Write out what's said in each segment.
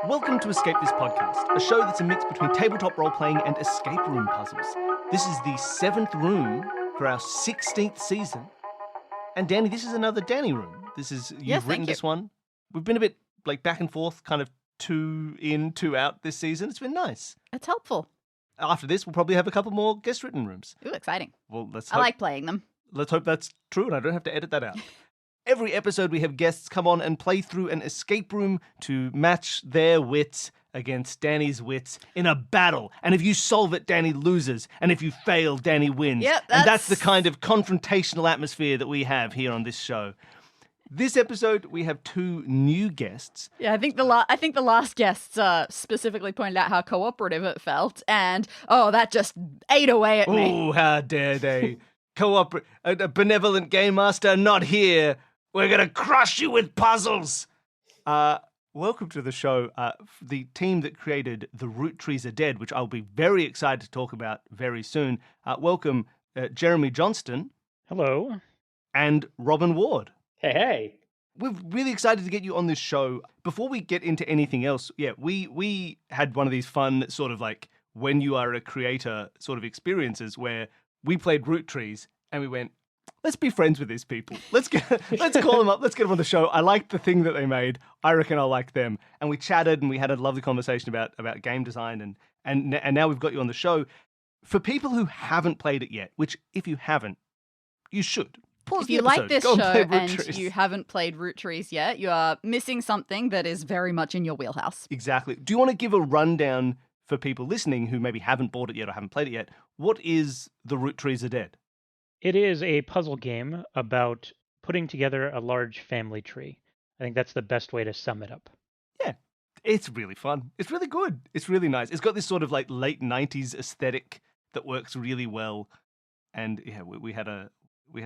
Welcome to Escape This Podcast, a show that's a mix between tabletop role-playing and escape room puzzles. This is the 7th room for our 16th season. And Danny, this is another Danny room. You've written this one. We've been a bit back and forth, kind of 2 in, 2 out this season. It's been nice. It's helpful. After this, we'll probably have a couple more guest-written rooms. Ooh, exciting. Well, I like playing them. Let's hope that's true and I don't have to edit that out. Every episode, we have guests come on and play through an escape room to match their wits against Danny's wits in a battle. And if you solve it, Danny loses. And if you fail, Danny wins. Yep, And that's the kind of confrontational atmosphere that we have here on this show. This episode, we have 2 new guests. Yeah, I think the last guests specifically pointed out how cooperative it felt, and that just ate away at me. Oh, how dare they! A benevolent game master, not here. We're gonna crush you with puzzles. Welcome to the show. The team that created the Roottrees Are Dead, which I'll be very excited to talk about very soon. Welcome, Jeremy Johnston. Hello. And Robin Ward. Hey. We're really excited to get you on this show. Before we get into anything else, we had one of these fun sort of when you are a creator sort of experiences where we played Roottrees and we went, let's be friends with these people. Let's call them up. Let's get them on the show. I liked the thing that they made. I reckon I'll like them. And we chatted and we had a lovely conversation about game design and now we've got you on the show. For people who haven't played it yet, which if you haven't, you should. Pause if you the episode. like this Go show and you haven't played Roottrees yet, you are missing something that is very much in your wheelhouse. Exactly. Do you want to give a rundown for people listening who maybe haven't bought it yet or haven't played it yet? What is the Roottrees Are Dead? It is a puzzle game about putting together a large family tree. I think that's the best way to sum it up. Yeah, it's really fun. It's really good. It's really nice. It's got this sort of late 90s aesthetic that works really well. And yeah, we had a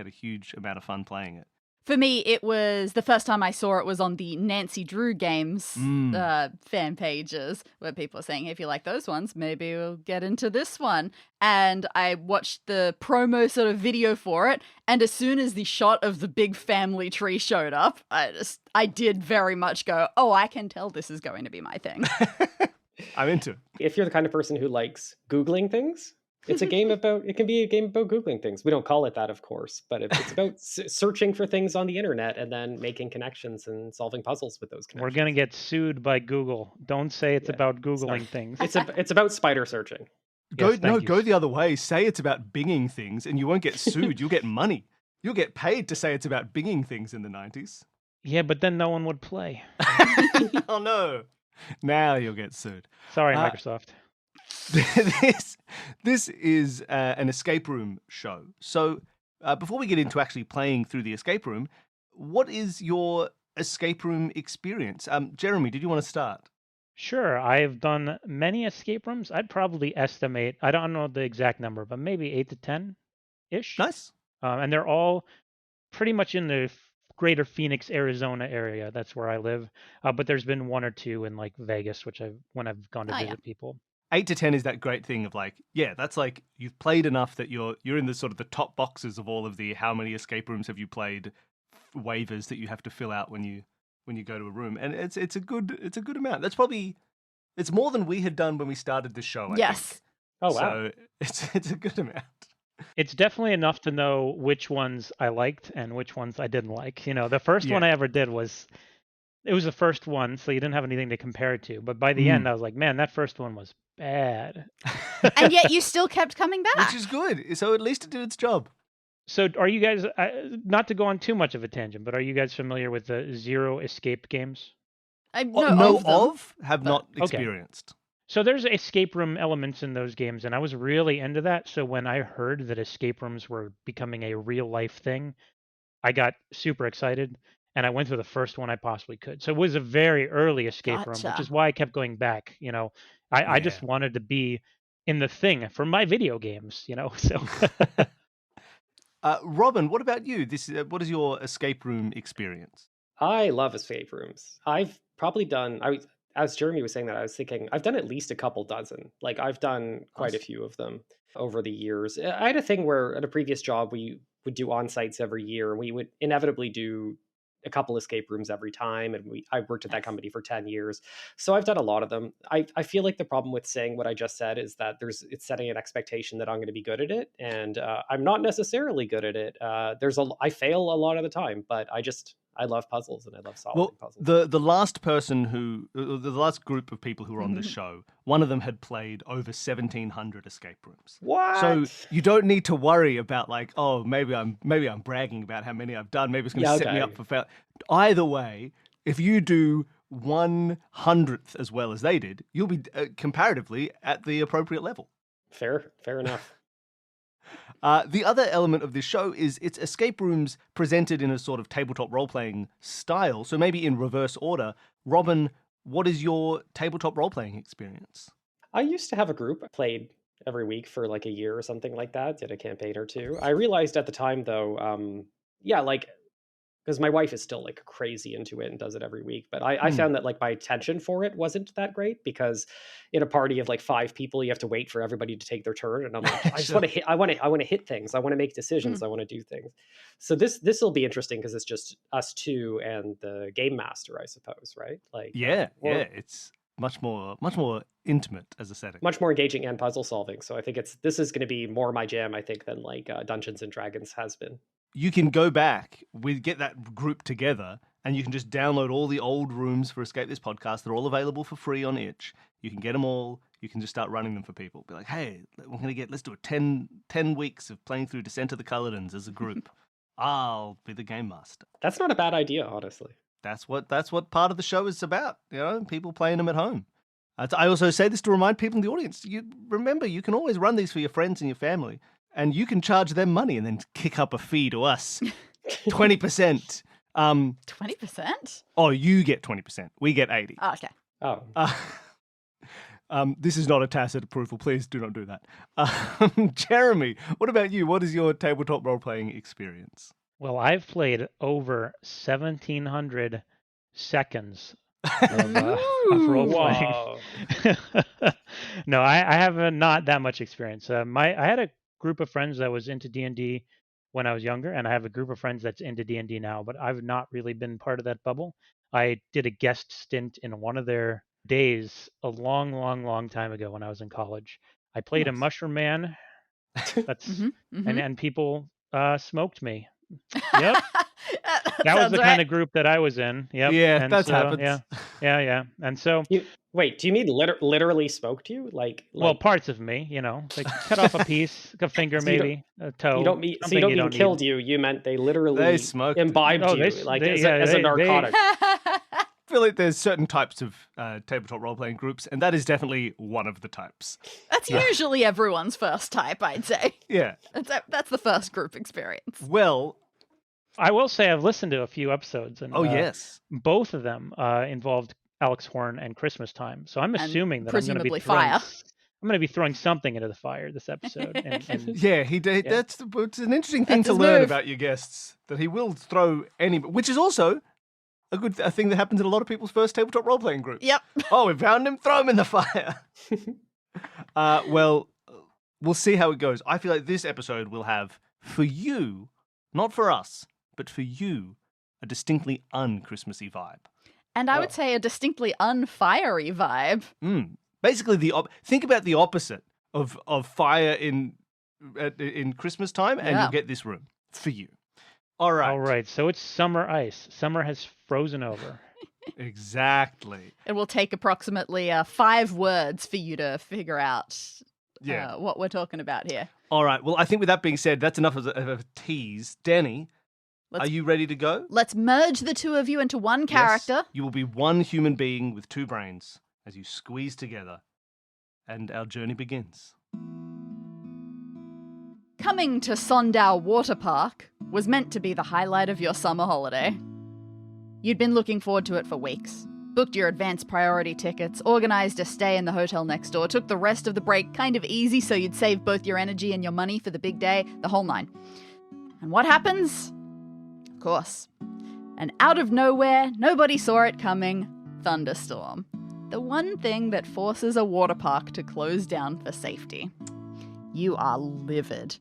huge amount of fun playing it. For me, it was the first time I saw it was on the Nancy Drew Games fan pages where people are saying, hey, if you like those ones, maybe we'll get into this one. And I watched the promo sort of video for it. And as soon as the shot of the big family tree showed up, I did very much go, oh, I can tell this is going to be my thing. I'm into it. If you're the kind of person who likes Googling things, it can be a game about Googling things. We don't call it that, of course, but it's about searching for things on the internet and then making connections and solving puzzles with those connections. We're going to get sued by Google. Don't say it's about Googling things. It's about spider searching. Go the other way. Say it's about binging things and you won't get sued. You'll get money. You'll get paid to say it's about binging things in the 90s. Yeah, but then no one would play. Oh, no. Now you'll get sued. Sorry, Microsoft. This is an escape room show. So before we get into actually playing through the escape room, what is your escape room experience? Jeremy, did you want to start? Sure. I've done many escape rooms. I'd probably estimate, I don't know the exact number, but maybe 8 to 10-ish. Nice. And they're all pretty much in the greater Phoenix, Arizona area. That's where I live. But there's been 1 or 2 in Vegas, when I've gone to visit people. 8 to 10 is that great thing of that's you've played enough that you're in the sort of the top boxes of all of the how many escape rooms have you played waivers that you have to fill out when you go to a room, and it's a good amount. It's more than we had done when we started this show. I think. Oh wow! So it's a good amount. It's definitely enough to know which ones I liked and which ones I didn't like. The first one I ever did was the first one, so you didn't have anything to compare it to. But by the end, I was like, man, that first one was bad. And yet you still kept coming back. Which is good. So at least it did its job. So are you guys, not to go on too much of a tangent, but are you guys familiar with the Zero Escape games? Have But not experienced. So there's escape room elements in those games, and I was really into that. So when I heard that escape rooms were becoming a real life thing, I got super excited. And I went through the first one I possibly could. So it was a very early escape room, which is why I kept going back. I just wanted to be in the thing for my video games, so. Robin, what about you? What is your escape room experience? I love escape rooms. I've probably done, as Jeremy was saying that, I was thinking, I've done at least a couple dozen. I've done quite a few of them over the years. I had a thing where at a previous job, we would do on-sites every year. We would inevitably do a couple escape rooms every time, and I worked at that company for 10 years, so I've done a lot of them. I feel like the problem with saying what I just said is that it's setting an expectation that I'm going to be good at it, and I'm not necessarily good at it. I fail a lot of the time, but I love puzzles and I love solving puzzles. The last person the last group of people who were on this show, one of them had played over 1,700 escape rooms. What? So you don't need to worry about like, oh, maybe I'm bragging about how many I've done. Maybe it's going to set me up for fail. Either way, if you do 1/100th as well as they did, you'll be comparatively at the appropriate level. Fair enough. The other element of this show is it's escape rooms presented in a sort of tabletop role-playing style. So maybe in reverse order. Robin, what is your tabletop role-playing experience? I used to have a group. I played every week for like a year or something like that, did a campaign or two. I realized at the time though, because my wife is still like crazy into it and does it every week. But I found that like my attention for it wasn't that great, because in a party of like 5 people, you have to wait for everybody to take their turn. And I'm like, I just want to hit. I want to hit things. I want to make decisions. I want to do things. So this will be interesting because it's just us two and the game master, I suppose, right? Like it's much more intimate as a setting, much more engaging and puzzle solving. So I think this is going to be more my jam, I think, than like Dungeons and Dragons has been. You can go back, get that group together, and you can just download all the old rooms for Escape This Podcast. They're all available for free on itch. You can get them all. You can just start running them for people. Be like, hey, let's do 10 weeks of playing through Descent of the Culledons as a group. I'll be the game master. That's not a bad idea, honestly. That's what part of the show is about. People playing them at home. I also say this to remind people in the audience. Remember, you can always run these for your friends and your family. And you can charge them money and then kick up a fee to us. 20%. 20%? Oh, you get 20%. We get 80%. Oh, okay. This is not a tacit approval. Please do not do that. Jeremy, what about you? What is your tabletop role-playing experience? Well, I've played over 1,700 seconds of role-playing. No, I have not that much experience. I had a group of friends that was into D&D when I was younger, and I have a group of friends that's into D&D now, but I've not really been part of that bubble. I did a guest stint in one of their days a long time ago when I was in college. I played a Mushroom Man. That's and people smoked me. Yep. That was the kind of group that I was in. Yep. Yeah, and that's so, happened. Yeah. And so wait, do you mean literally spoke to you? Like well, parts of me, like cut off a piece, a finger, so maybe a toe. You don't mean killed you. You meant they literally imbibed you, as a narcotic. I feel like there's certain types of tabletop role-playing groups, and that is definitely one of the types. That's usually everyone's first type, I'd say. Yeah. That's the first group experience. Well, I will say I've listened to a few episodes, and yes, both of them involved Alex Horn and Christmas time. So I'm assuming that I'm going to be throwing something into the fire this episode. Yeah, he did. Yeah. It's an interesting thing to learn about your guests, that he will throw which is also a thing that happens in a lot of people's first tabletop role-playing groups. Yep. Oh, we found him, throw him in the fire. Well, we'll see how it goes. I feel like this episode will have, for you, not for us, but for you, a distinctly un-Christmassy vibe. And I would say a distinctly unfiery vibe. Basically, think about the opposite of fire in Christmas time, and you'll get this room for you. All right. So it's summer ice. Summer has frozen over. Exactly. It will take approximately 5 words for you to figure out what we're talking about here. All right. Well, I think with that being said, that's enough of a tease. Danny, are you ready to go? Let's merge the two of you into one character. Yes. You will be one human being with 2 brains as you squeeze together, and our journey begins. Coming to Sondow Water Park was meant to be the highlight of your summer holiday. You'd been looking forward to it for weeks. Booked your advanced priority tickets, organised a stay in the hotel next door, took the rest of the break kind of easy so you'd save both your energy and your money for the big day, the whole 9. And what happens? Of course. And out of nowhere, nobody saw it coming, thunderstorm. The one thing that forces a water park to close down for safety. You are livid.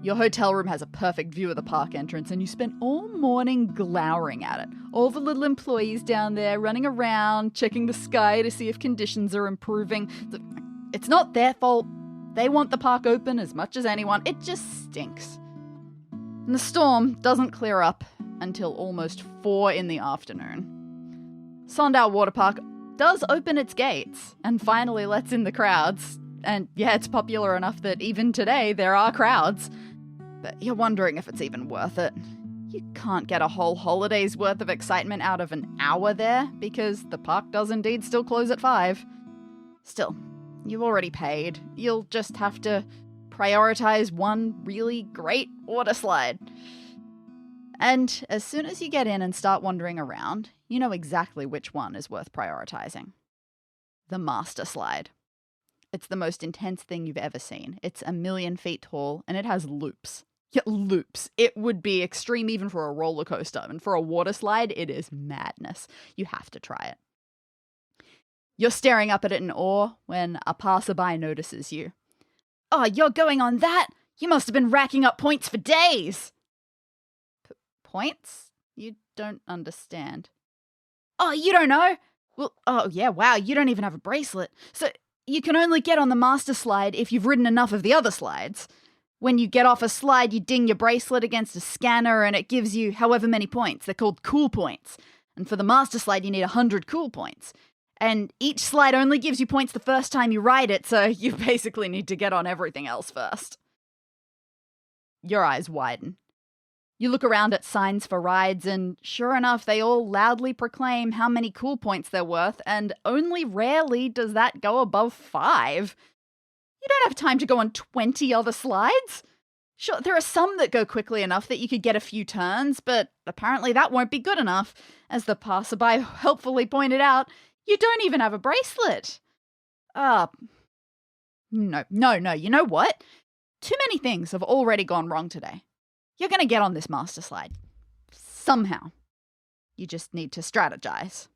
Your hotel room has a perfect view of the park entrance, and you spent all morning glowering at it. All the little employees down there running around, checking the sky to see if conditions are improving. It's not their fault. They want the park open as much as anyone. It just stinks. And the storm doesn't clear up until almost 4 in the afternoon. Sondale Water Park does open its gates and finally lets in the crowds. And yeah, it's popular enough that even today there are crowds. But you're wondering if it's even worth it. You can't get a whole holiday's worth of excitement out of an hour there because the park does indeed still close at 5. Still, you've already paid. You'll just have to prioritize one really great water slide. And as soon as you get in and start wandering around, you know exactly which one is worth prioritizing. The Master Slide. It's the most intense thing you've ever seen. It's 1,000,000 feet tall, and it has loops. Yeah, loops. It would be extreme even for a roller coaster, and for a water slide, it is madness. You have to try it. You're staring up at it in awe when a passerby notices you. "Oh, you're going on that? You must have been racking up points for days." Points? You don't understand. "Oh, you don't know? Well, oh yeah, wow, you don't even have a bracelet. So you can only get on the Master Slide if you've ridden enough of the other slides. When you get off a slide, you ding your bracelet against a scanner and it gives you however many points. They're called cool points. And for the Master Slide, you need 100 cool points. And each slide only gives you points the first time you ride it, so you basically need to get on everything else first." Your eyes widen. You look around at signs for rides, and sure enough, they all loudly proclaim how many cool points they're worth, and only rarely does that go above 5. You don't have time to go on 20 other slides. Sure, there are some that go quickly enough that you could get a few turns, but apparently that won't be good enough. As the passerby helpfully pointed out, you don't even have a bracelet. No, you know what? Too many things have already gone wrong today. You're going to get on this Master Slide. Somehow. You just need to strategize.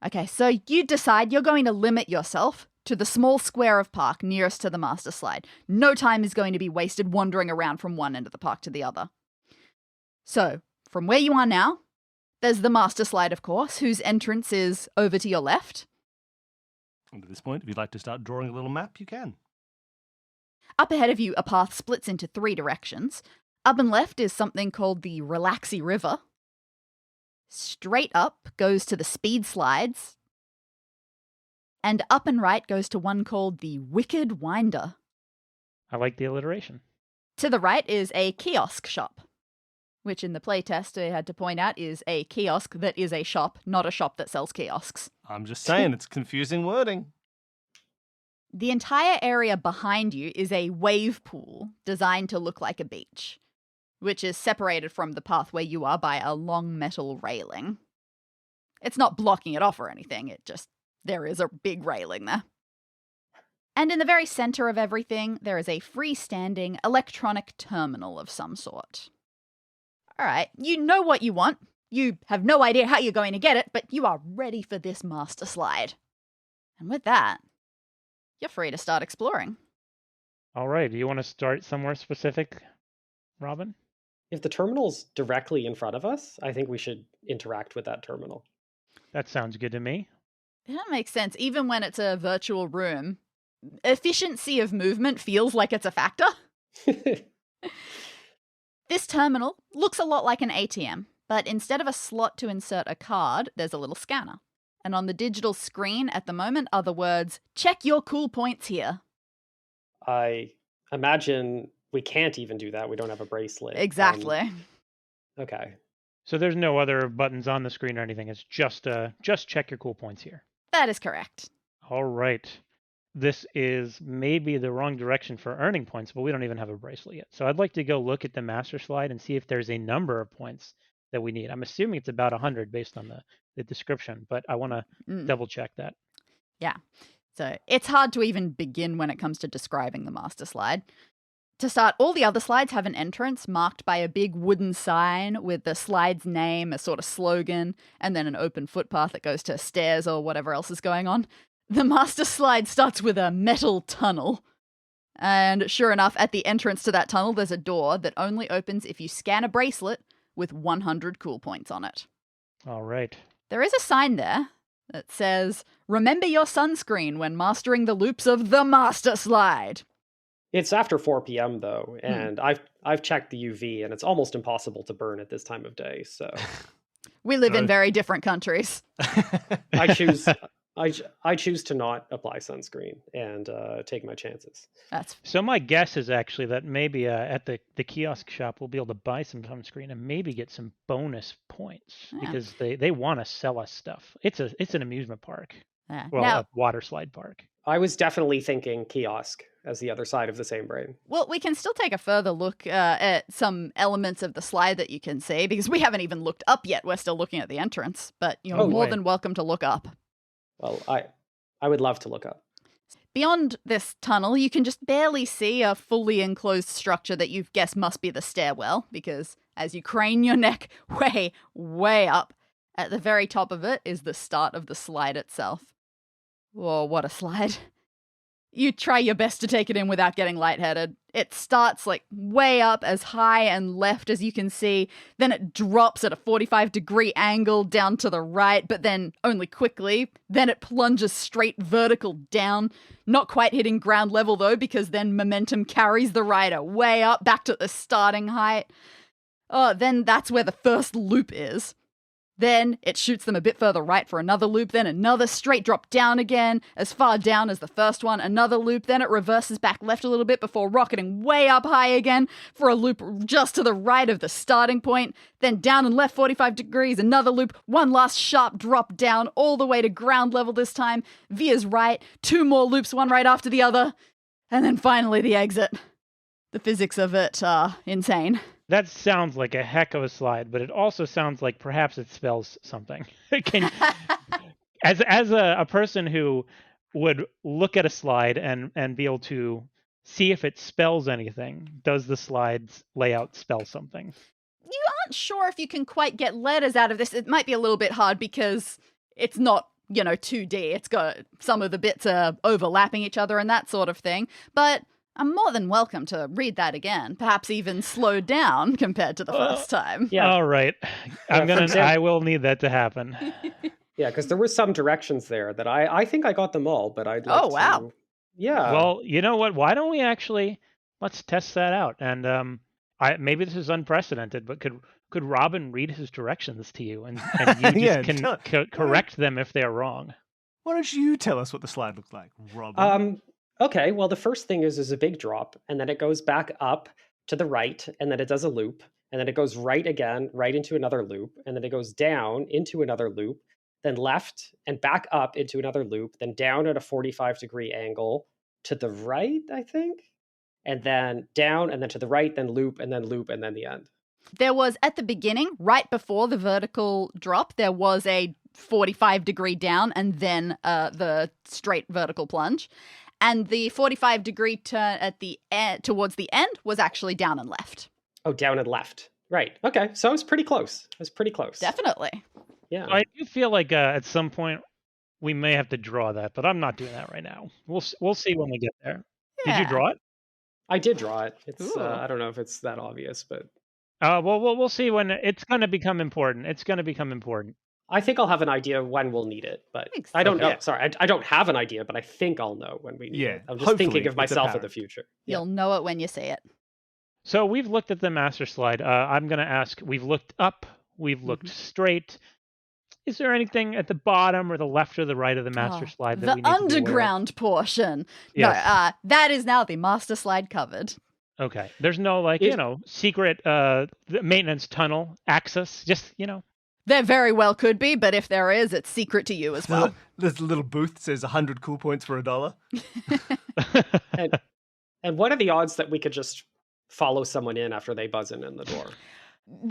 Okay, so you decide you're going to limit yourself to the small square of park nearest to the Master Slide. No time is going to be wasted wandering around from one end of the park to the other. So, from where you are now, there's the Master Slide, of course, whose entrance is over to your left. And at this point, if you'd like to start drawing a little map, you can. Up ahead of you, a path splits into 3 directions. Up and left is something called the Relaxy River. Straight up goes to the speed slides. And up and right goes to one called the Wicked Winder. I like the alliteration. To the right is a kiosk shop, which in the playtest I had to point out is a kiosk that is a shop, not a shop that sells kiosks. I'm just saying, it's confusing wording. The entire area behind you is a wave pool designed to look like a beach, which is separated from the path where you are by a long metal railing. It's not blocking it off or anything, there is a big railing there. And in the very center of everything, there is a freestanding electronic terminal of some sort. All right, you know what you want. You have no idea how you're going to get it, but you are ready for this Master Slide. And with that, you're free to start exploring. All right. Do you want to start somewhere specific, Robin? If the terminal's directly in front of us, I think we should interact with that terminal. That sounds good to me. That makes sense. Even when it's a virtual room, efficiency of movement feels like it's a factor. This terminal looks a lot like an ATM, but instead of a slot to insert a card, there's a little scanner. And on the digital screen at the moment are the words, "Check your cool points here." I imagine we can't even do that. We don't have a bracelet. Exactly. Okay. So there's no other buttons on the screen or anything. It's just check your cool points here. That is correct. All right. This is maybe the wrong direction for earning points, but we don't even have a bracelet yet. So I'd like to go look at the Master Slide and see if there's a number of points that we need. I'm assuming it's about 100 based on the description, but I want to double check that. Yeah. So it's hard to even begin when it comes to describing the Master Slide. To start, all the other slides have an entrance marked by a big wooden sign with the slide's name, a sort of slogan, and then an open footpath that goes to stairs or whatever else is going on. The Master Slide starts with a metal tunnel. And sure enough, at the entrance to that tunnel, there's a door that only opens if you scan a bracelet with 100 cool points on it. All right. There is a sign there that says, "Remember your sunscreen when mastering the loops of the Master Slide." It's after 4 p.m. though, and I've checked the UV, and it's almost impossible to burn at this time of day. So We live in very different countries. I choose to not apply sunscreen and take my chances. So my guess is actually that maybe at the kiosk shop we'll be able to buy some sunscreen and maybe get some bonus points because they want to sell us stuff. It's an amusement park. Well, Now, a water slide park. I was definitely thinking kiosk as the other side of the same brain. well, we can still take a further look at some elements of the slide that you can see because we haven't even looked up yet. We're still looking at the entrance, but you're more than welcome to look up. Well, I would love to look up. Beyond this tunnel, you can just barely see a fully enclosed structure that you've guessed must be the stairwell, because as you crane your neck way, way up, at the very top of it is the start of the slide itself. Whoa, what a slide. You try your best to take it in without getting lightheaded. It starts like way up as high and left as you can see. Then it drops at a 45-degree angle down to the right, but then only quickly. Then it plunges straight vertical down. Not quite hitting ground level though, because then momentum carries the rider way up back to the starting height. Oh, then that's where the first loop is. Then it shoots them a bit further right for another loop, then another straight drop down again, as far down as the first one, another loop, then it reverses back left a little bit before rocketing way up high again for a loop just to the right of the starting point, then down and left 45 degrees, another loop, one last sharp drop down all the way to ground level this time, veers right, 2 more loops, one right after the other, and then finally the exit. The physics of it are insane. That sounds like a heck of a slide, but it also sounds like perhaps it spells something. As a person who would look at a slide and be able to see if it spells anything, does the slide's layout spell something? You aren't sure if you can quite get letters out of this. It might be a little bit hard because it's not, 2D. It's got some of the bits are overlapping each other and that sort of thing. But I'm more than welcome to read that again, perhaps even slowed down compared to the first time. Yeah. All right. I will need that to happen. Yeah, because there were some directions there that I think I got them all, but I'd like wow. Yeah. Well, you know what? Why don't we let's test that out? And maybe this is unprecedented, but could Robin read his directions to you and you just correct them if they're wrong? Why don't you tell us what the slide looks like, Robin? Okay, well, the first thing is a big drop, and then it goes back up to the right, and then it does a loop, and then it goes right again, right into another loop, and then it goes down into another loop, then left and back up into another loop, then down at a 45-degree angle to the right, I think, and then down, and then to the right, then loop, and then the end. There was, at the beginning, right before the vertical drop, there was a 45-degree down, and then the straight vertical plunge. And the 45-degree turn at the towards the end was actually down and left. Oh, down and left. Right. Okay. So I was pretty close. Definitely. Yeah. I do feel like at some point we may have to draw that, but I'm not doing that right now. We'll see when we get there. Yeah. Did you draw it? I did draw it. It's Ooh. I don't know if it's that obvious, but well, we'll see when it's going to become important. I think I'll have an idea when we'll need it, but I don't know. Sorry, I don't have an idea, but I think I'll know when we need it. I'm just thinking of myself in the future. You'll know it when you see it. So we've looked at the master slide. I'm going to ask, we've looked up, we've looked straight. Is there anything at the bottom or the left or the right of the master slide that we need to be aware of? The underground portion. Yes. No, that is now the master slide covered. Okay. There's no secret maintenance tunnel access, just. There very well could be, but if there is, it's secret to you as well. There's a little booth that says 100 cool points for $1. And what are the odds that we could just follow someone in after they buzz in the door?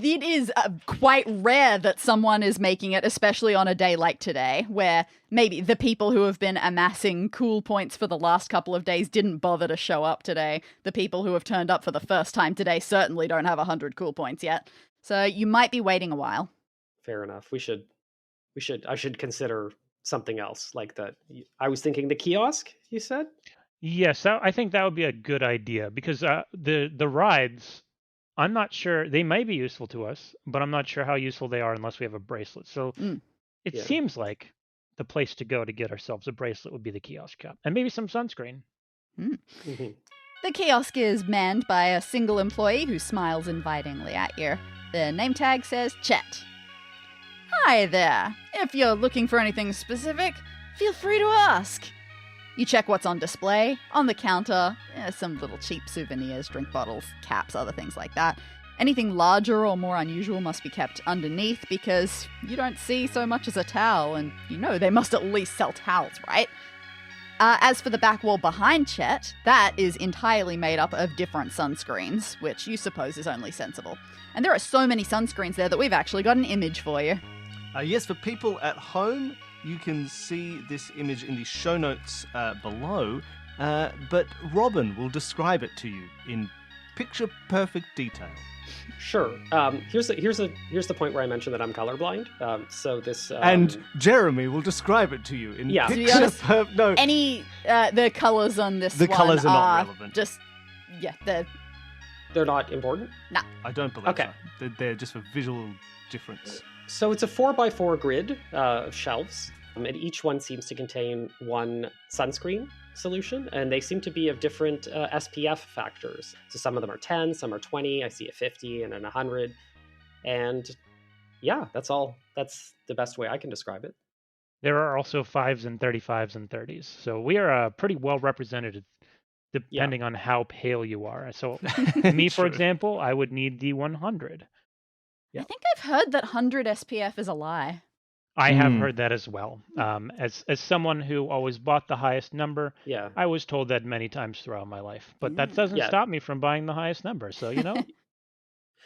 It is quite rare that someone is making it, especially on a day like today, where maybe the people who have been amassing cool points for the last couple of days didn't bother to show up today. The people who have turned up for the first time today certainly don't have 100 cool points yet. So you might be waiting a while. Fair enough. I should consider something else like that. I was thinking the kiosk, you said? Yes, I think that would be a good idea because the rides, I'm not sure they may be useful to us, but I'm not sure how useful they are unless we have a bracelet. So Mm. it Yeah. seems like the place to go to get ourselves a bracelet would be the kiosk shop and maybe some sunscreen. Mhm. The kiosk is manned by a single employee who smiles invitingly at you. The name tag says Chet. Hi there. If you're looking for anything specific, feel free to ask. You check what's on display, on the counter, some little cheap souvenirs, drink bottles, caps, other things like that. Anything larger or more unusual must be kept underneath because you don't see so much as a towel, and you know they must at least sell towels, right? As for the back wall behind Chet, that is entirely made up of different sunscreens, which you suppose is only sensible. And there are so many sunscreens there that we've actually got an image for you. Yes, for people at home, you can see this image in the show notes below, but Robin will describe it to you in picture-perfect detail. Sure. Here's the point where I mentioned that I'm colorblind. So this And Jeremy will describe it to you in Yeah. To be honest, picture-perfect... No, The colours on this The one colours are not relevant. Just, yeah, they're they're not important. I don't believe Okay. so. They're just for visual difference. So it's a 4x4 grid of shelves, and each one seems to contain one sunscreen solution, and they seem to be of different SPF factors. So some of them are 10, some are 20. I see a 50 and an 100, and yeah, that's all. That's the best way I can describe it. There are also 5s and 35s and 30s. So we are pretty well represented depending on how pale you are. So me, for True. example, I would need the 100. I think I've heard that 100 SPF is a lie. I have heard that as well. As someone who always bought the highest number, Yeah. I was told that many times throughout my life. But that doesn't Yeah. stop me from buying the highest number. So, you know,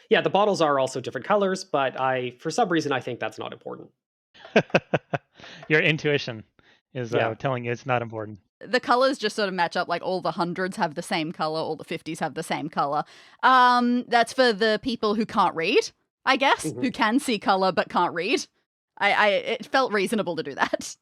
Yeah, the bottles are also different colors, but for some reason, I think that's not important. your intuition is Yeah. telling you it's not important. The colours just sort of match up, like all the 100s have the same colour, all the 50s have the same colour. That's for the people who can't read, I guess, Mhm. who can see colour but can't read. It felt reasonable to do that.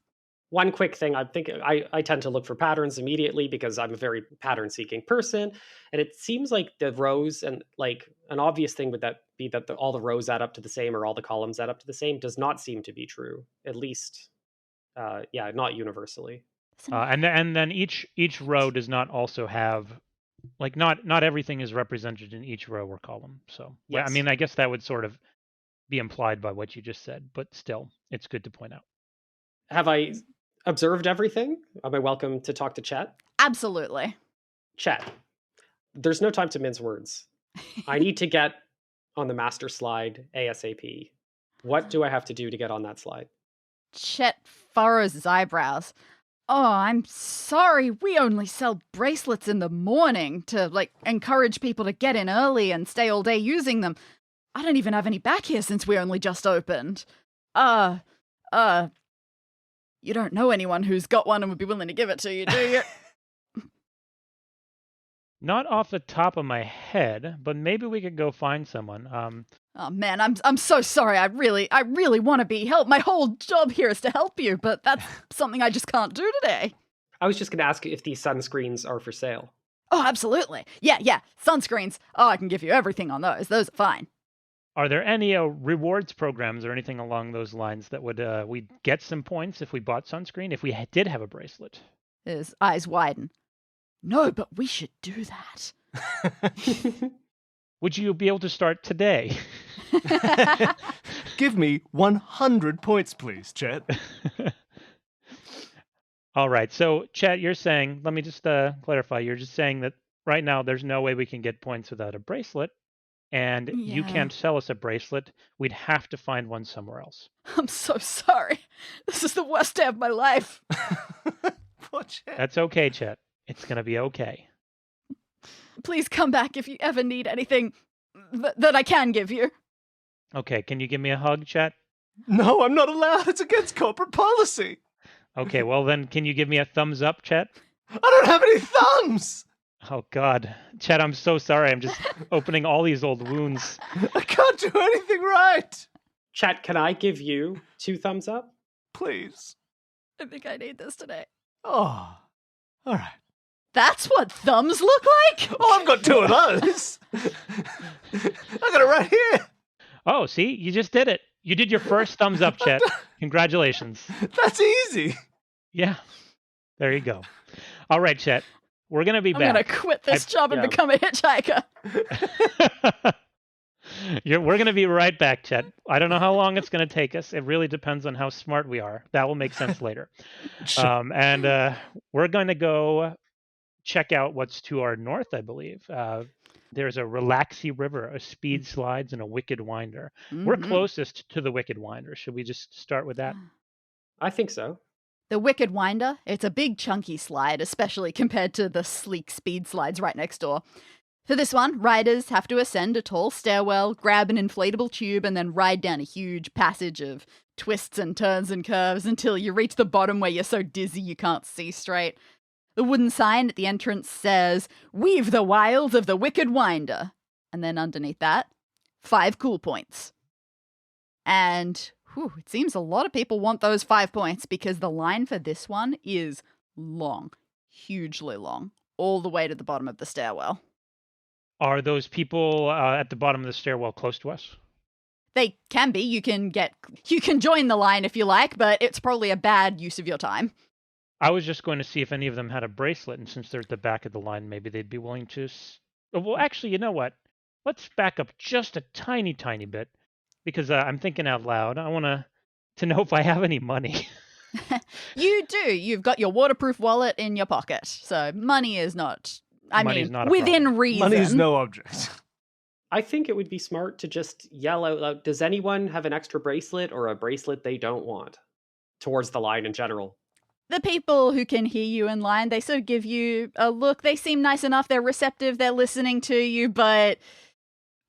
One quick thing, I tend to look for patterns immediately because I'm a very pattern-seeking person, and it seems like the rows and like an obvious thing would that be that all the rows add up to the same or all the columns add up to the same does not seem to be true, at least, not universally. And then each row does not also have, like, not everything is represented in each row or column. So yeah, I Yes. mean, I guess that would sort of be implied by what you just said, but still, it's good to point out. Have I observed everything? Am I welcome to talk to Chet? Absolutely. Chet, there's no time to mince words. I need to get on the master slide ASAP. What do I have to do to get on that slide? Chet furrows his eyebrows. Oh, I'm sorry. We only sell bracelets in the morning to, like, encourage people to get in early and stay all day using them. I don't even have any back here since we only just opened. You don't know anyone who's got one and would be willing to give it to you, do you? Not off the top of my head, but maybe we could go find someone. Oh man, I'm so sorry. I really want to be help. My whole job here is to help you, but that's something I just can't do today. I was just going to ask if these sunscreens are for sale. Oh, absolutely. Yeah. Sunscreens. Oh, I can give you everything on those. Those are fine. Are there any rewards programs or anything along those lines that would we'd get some points if we bought sunscreen if we did have a bracelet? His eyes widen. No, but we should do that. Would you be able to start today? Give me 100 points, please, Chet. All right. So, Chet, you're saying, let me just clarify. You're just saying that right now there's no way we can get points without a bracelet, and you Yeah. can't sell us a bracelet. We'd have to find one somewhere else. I'm so sorry. This is the worst day of my life. Poor Chet. That's okay, Chet. It's going to be okay. Please come back if you ever need anything that I can give you. Okay. Can you give me a hug, Chet? No, I'm not allowed. It's against corporate policy. Okay. Well, then, can you give me a thumbs up, Chet? I don't have any thumbs. Oh, God. Chet, I'm so sorry. I'm just opening all these old wounds. I can't do anything right. Chet, can I give you 2 thumbs up? Please. I think I need this today. Oh, all right. That's what thumbs look like? Oh, I've got 2 of those. I got it right here. Oh, see, you just did it. You did your first thumbs up, Chet. Congratulations. That's easy. Yeah, there you go. All right, Chet, we're gonna be I'm back. going to quit this job and yeah. become a hitchhiker. We're going to be right back, Chet. I don't know how long it's going to take us. It really depends on how smart we are. That will make sense later. And we're going to go check out what's to our north, I believe. There's a Relaxy River, a speed slides, and a Wicked Winder. We're Mhm. closest to the Wicked Winder. Should we just start with that? I think so. The Wicked Winder, it's a big chunky slide, especially compared to the sleek speed slides right next door. For this one, riders have to ascend a tall stairwell, grab an inflatable tube, and then ride down a huge passage of twists and turns and curves until you reach the bottom where you're so dizzy you can't see straight. The wooden sign at the entrance says, "Weave the wiles of the Wicked Winder." And then underneath that, 5 cool points. And it seems a lot of people want those 5 points because the line for this one is long, hugely long, all the way to the bottom of the stairwell. Are those people at the bottom of the stairwell close to us? They can be. You can join the line if you like, but it's probably a bad use of your time. I was just going to see if any of them had a bracelet, and since they're at the back of the line, maybe they'd be willing to... Well, actually, you know what? Let's back up just a tiny, tiny bit, because I'm thinking out loud. I want to know if I have any money. You do. You've got your waterproof wallet in your pocket, so money is not... Money's not a within problem. reason. Money is no object. I think it would be smart to just yell out loud, does anyone have an extra bracelet or a bracelet they don't want? Towards the line in general. The people who can hear you in line, they sort of give you a look. They seem nice enough. They're receptive. They're listening to you, but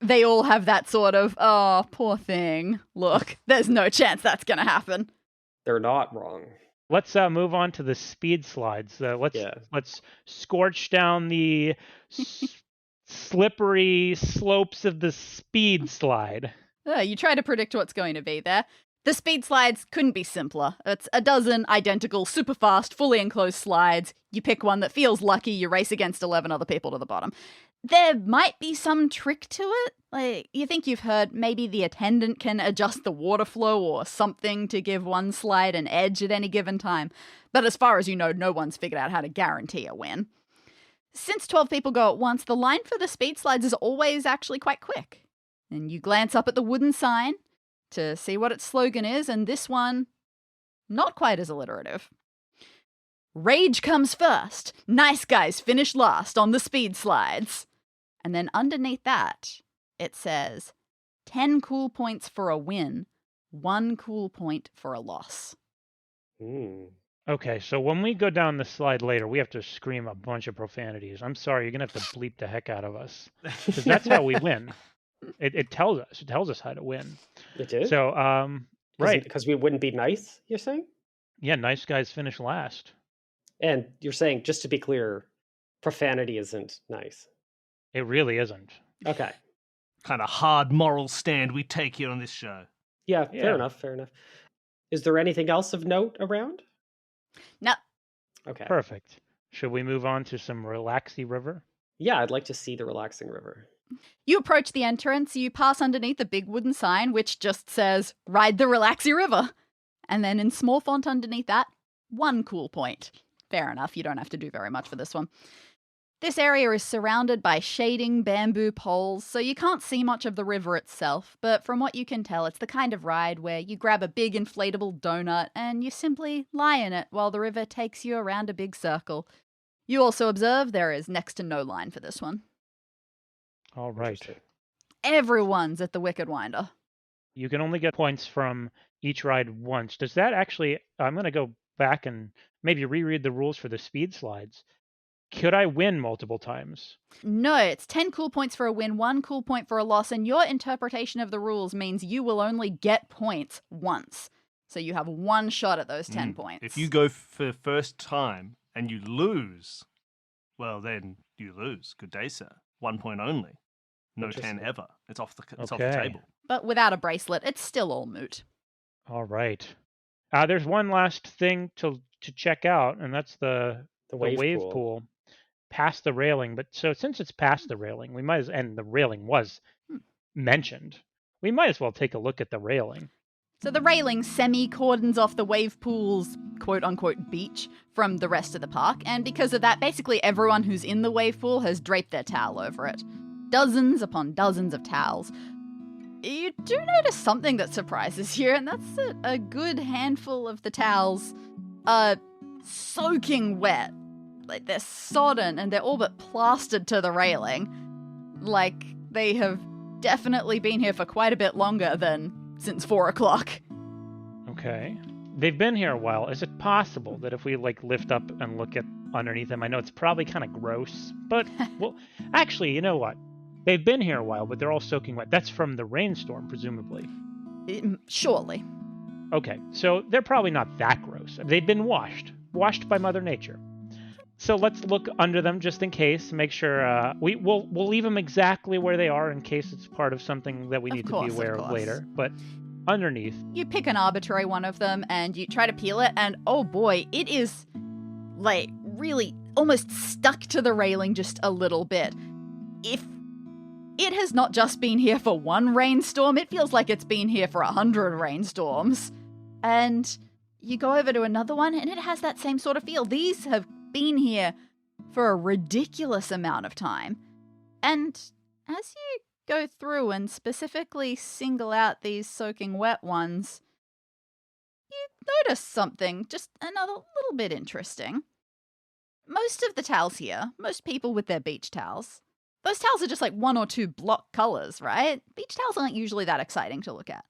they all have that sort of, oh, poor thing. Look, there's no chance that's going to happen. They're not wrong. Let's move on to the speed slides. Let's scorch down the slippery slopes of the speed slide. You try to predict what's going to be there. The speed slides couldn't be simpler. It's a dozen identical, super fast, fully enclosed slides. You pick one that feels lucky, you race against 11 other people to the bottom. There might be some trick to it. Like, you think you've heard maybe the attendant can adjust the water flow or something to give one slide an edge at any given time. But as far as you know, no one's figured out how to guarantee a win. Since 12 people go at once, the line for the speed slides is always actually quite quick. And you glance up at the wooden sign to see what its slogan is, and this one, not quite as alliterative. Rage comes first, nice guys finish last on the speed slides. And then underneath that, it says, 10 cool points for a win, 1 cool point for a loss. Okay, so when we go down the slide later, we have to scream a bunch of profanities. I'm sorry, you're going to have to bleep the heck out of us. Because that's how we win. It tells us how to win. It is? So, right. Because we wouldn't be nice, you're saying? Yeah, nice guys finish last. And you're saying, just to be clear, profanity isn't nice. It really isn't. Okay. Kind of hard moral stand we take here on this show. Yeah, Yeah. fair enough. Is there anything else of note around? No. Okay. Perfect. Should we move on to some Relaxy River? Yeah, I'd like to see the relaxing river. You approach the entrance, you pass underneath a big wooden sign which just says, "Ride the Relaxy River." And then in small font underneath that, 1 cool point. Fair enough, you don't have to do very much for this one. This area is surrounded by shading bamboo poles, so you can't see much of the river itself, but from what you can tell, it's the kind of ride where you grab a big inflatable donut and you simply lie in it while the river takes you around a big circle. You also observe there is next to no line for this one. All right. Interesting. Everyone's at the Wicked Winder. You can only get points from each ride once. Does that actually... I'm going to go back and maybe reread the rules for the speed slides. Could I win multiple times? No, it's 10 cool points for a win, 1 cool point for a loss, and your interpretation of the rules means you will only get points once. So you have 1 shot at those 10 points. If you go for the first time and you lose, well, then you lose. Good day, sir. 1 point only. No 10 ever. It's off the table. But without a bracelet, it's still all moot. All right. There's one last thing to check out, and that's the wave pool. past the railing, but so since it's past the railing, we might as and the railing was Hmm. mentioned, we might as well take a look at the railing. So the railing semi-cordons off the wave pool's quote-unquote beach from the rest of the park, and because of that, basically everyone who's in the wave pool has draped their towel over it. Dozens upon dozens of towels. You do notice something that surprises you, and that's that a good handful of the towels are soaking wet. Like, they're sodden, and they're all but plastered to the railing. Like, they have definitely been here for quite a bit longer than since 4 o'clock. Okay. They've been here a while. Is it possible that if we lift up and look at underneath them, I know it's probably kind of gross, but well, actually, you know what? They've been here a while, but they're all soaking wet. That's from the rainstorm, presumably. Surely. Okay, so they're probably not that gross. They've been washed by Mother Nature. So let's look under them just in case. Make sure we'll leave them exactly where they are in case it's part of something that we need to be aware of later. But underneath, you pick an arbitrary one of them and you try to peel it, and oh boy, it is really almost stuck to the railing just a little bit. If it has not just been here for one rainstorm, it feels like it's been here for 100 rainstorms. And you go over to another one and it has that same sort of feel. These have been here for a ridiculous amount of time. And as you go through and specifically single out these soaking wet ones, you notice something just another little bit interesting. Most of the towels here, most people with their beach towels, those towels are just like 1 or 2 block colors, right? Beach towels aren't usually that exciting to look at.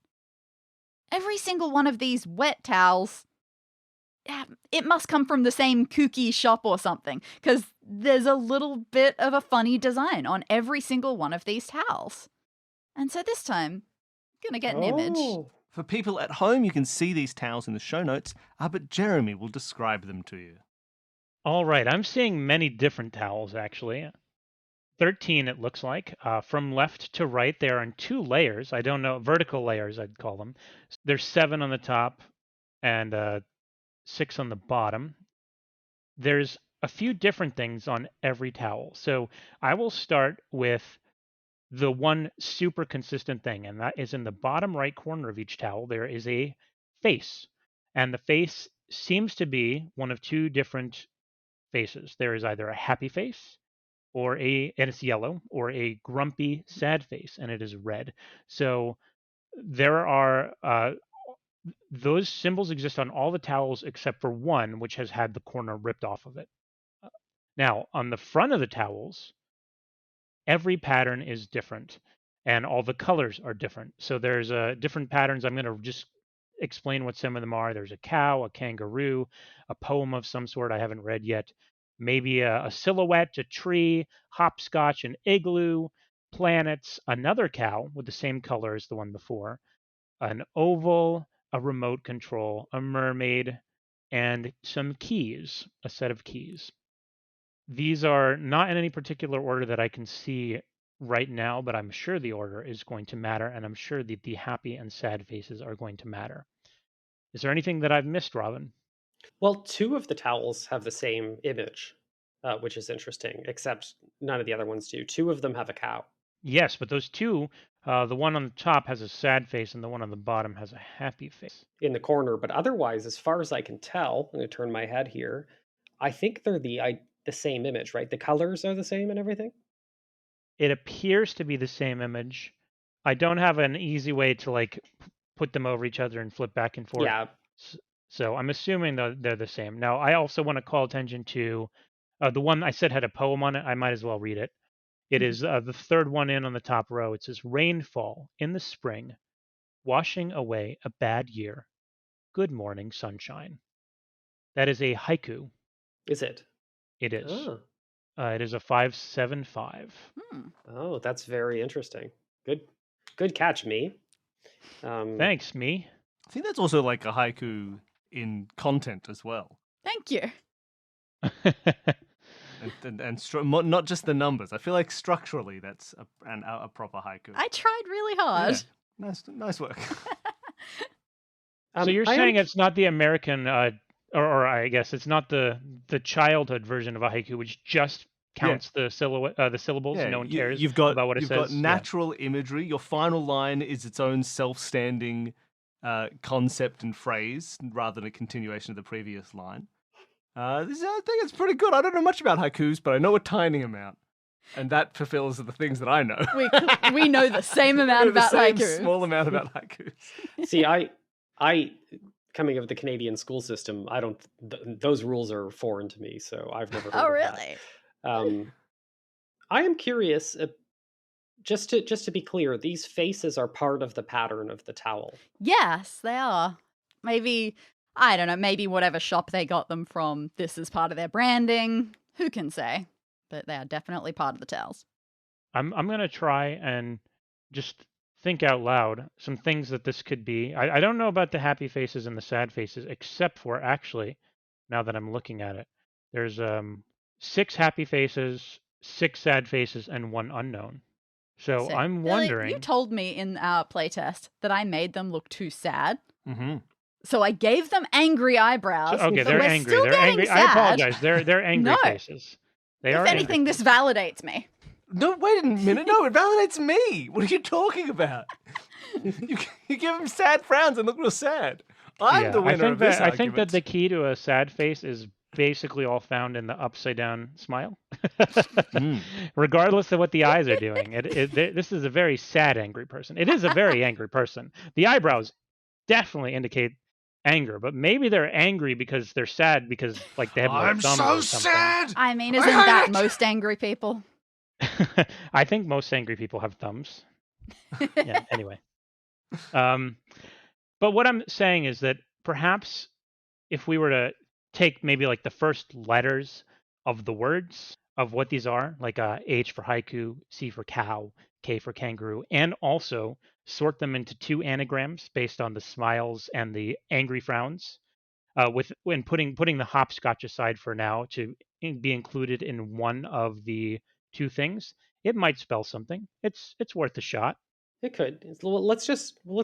Every single one of these wet towels, it must come from the same kooky shop or something, because there's a little bit of a funny design on every single one of these towels. And so this time, I'm going to get an image. For people at home, you can see these towels in the show notes, but Jeremy will describe them to you. All right, I'm seeing many different towels, actually. 13, it looks like. From left to right, they are in 2 layers. I don't know, vertical layers, I'd call them. There's 7 on the top and 6 on the bottom. There's a few different things on every towel. So I will start with the one super consistent thing, and that is in the bottom right corner of each towel, there is a face. And the face seems to be one of 2 different faces. There is either a happy face, and it's yellow, or a grumpy, sad face, and it is red. So there are those symbols exist on all the towels except for one, which has had the corner ripped off of it. Now, on the front of the towels, every pattern is different, and all the colors are different. So there's different patterns. I'm going to just explain what some of them are. There's a cow, a kangaroo, a poem of some sort I haven't read yet, maybe a silhouette, a tree, hopscotch, an igloo, planets, another cow with the same color as the one before, an oval, a remote control, a mermaid, and some keys, a set of keys. These are not in any particular order that I can see right now, but I'm sure the order is going to matter, and I'm sure that the happy and sad faces are going to matter. Is there anything that I've missed, Robin? Well, 2 of the towels have the same image, which is interesting, except none of the other ones do. 2 of them have a cow. Yes, but those 2, the one on the top has a sad face and the one on the bottom has a happy face. In the corner, but otherwise, as far as I can tell, I'm going to turn my head here, I think they're the same image, right? The colors are the same and everything? It appears to be the same image. I don't have an easy way to put them over each other and flip back and forth. Yeah. So I'm assuming they're the same. Now, I also want to call attention to the one I said had a poem on it. I might as well read it. It is the third one in on the top row. It says, "Rainfall in the spring, washing away a bad year. Good morning, sunshine." That is a haiku. Is it? It is. Oh. It is a 575. Oh, that's very interesting. Good catch, me. Thanks, me. I think that's also like a haiku in content as well. Thank you. and not just the numbers. I feel like structurally that's a proper haiku. I tried really hard. Yeah. Nice work. So you're saying it's not the American, or I guess it's not the childhood version of a haiku, which just counts the silhouette, the syllables. Yeah, No one cares you've got about what it you've says. got natural imagery. Your final line is its own self-standing concept and phrase, rather than a continuation of the previous line. I think it's pretty good. I don't know much about haikus, but I know a tiny amount, and that fulfills the things that I know. We know the same amount about the same haiku. small amount about haikus. See, I coming of the Canadian school system, I don't. Those rules are foreign to me, so I've never heard Oh, of really? that. I am curious. Just to be clear, these faces are part of the pattern of the towel. Yes, they are. Maybe, I don't know, maybe whatever shop they got them from, this is part of their branding. Who can say? But they are definitely part of the towels. I'm going to try and just think out loud some things that this could be. I don't know about the happy faces and the sad faces, except for, actually, now that I'm looking at it, there's 6 happy faces, 6 sad faces, and 1 unknown. So Sick. I'm Billy, wondering. you told me in our playtest that I made them look too sad. Mm-hmm. So I gave them angry eyebrows. Okay, but they're we're angry. still They're getting angry. sad. I apologize. They're angry No. faces. They are If anything, angry. this validates me. No, wait a minute. No, it validates me. What are you talking about? you give them sad frowns and look real sad. I'm the winner of this I think that argument. the key to a sad face is basically all found in the upside down smile. Regardless of what the eyes are doing. This is a very sad, angry person. It is a very angry person. The eyebrows definitely indicate anger, but maybe they're angry because they're sad because like they have no thumbs or something. sad. I mean, isn't that most angry people? I think most angry people have thumbs. Yeah, anyway. But what I'm saying is that perhaps if we were to take maybe like the first letters of the words of what these are, like H for haiku, C for cow, K for kangaroo, and also sort them into 2 anagrams based on the smiles and the angry frowns, when putting the hopscotch aside for now to be included in one of the 2 things, it might spell something. It's worth a shot. It could. Let's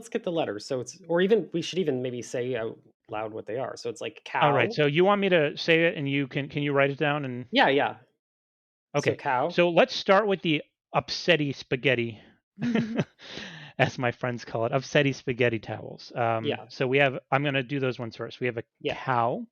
get the letters. So we should even maybe say out loud what they are. So it's like cow. All right. So you want me to say it, and can you write it down? And Yeah. okay. So cow. So let's start with the upsetty spaghetti, as my friends call it, upsetty spaghetti towels. Yeah. So I'm going to do those ones first. We have a cow.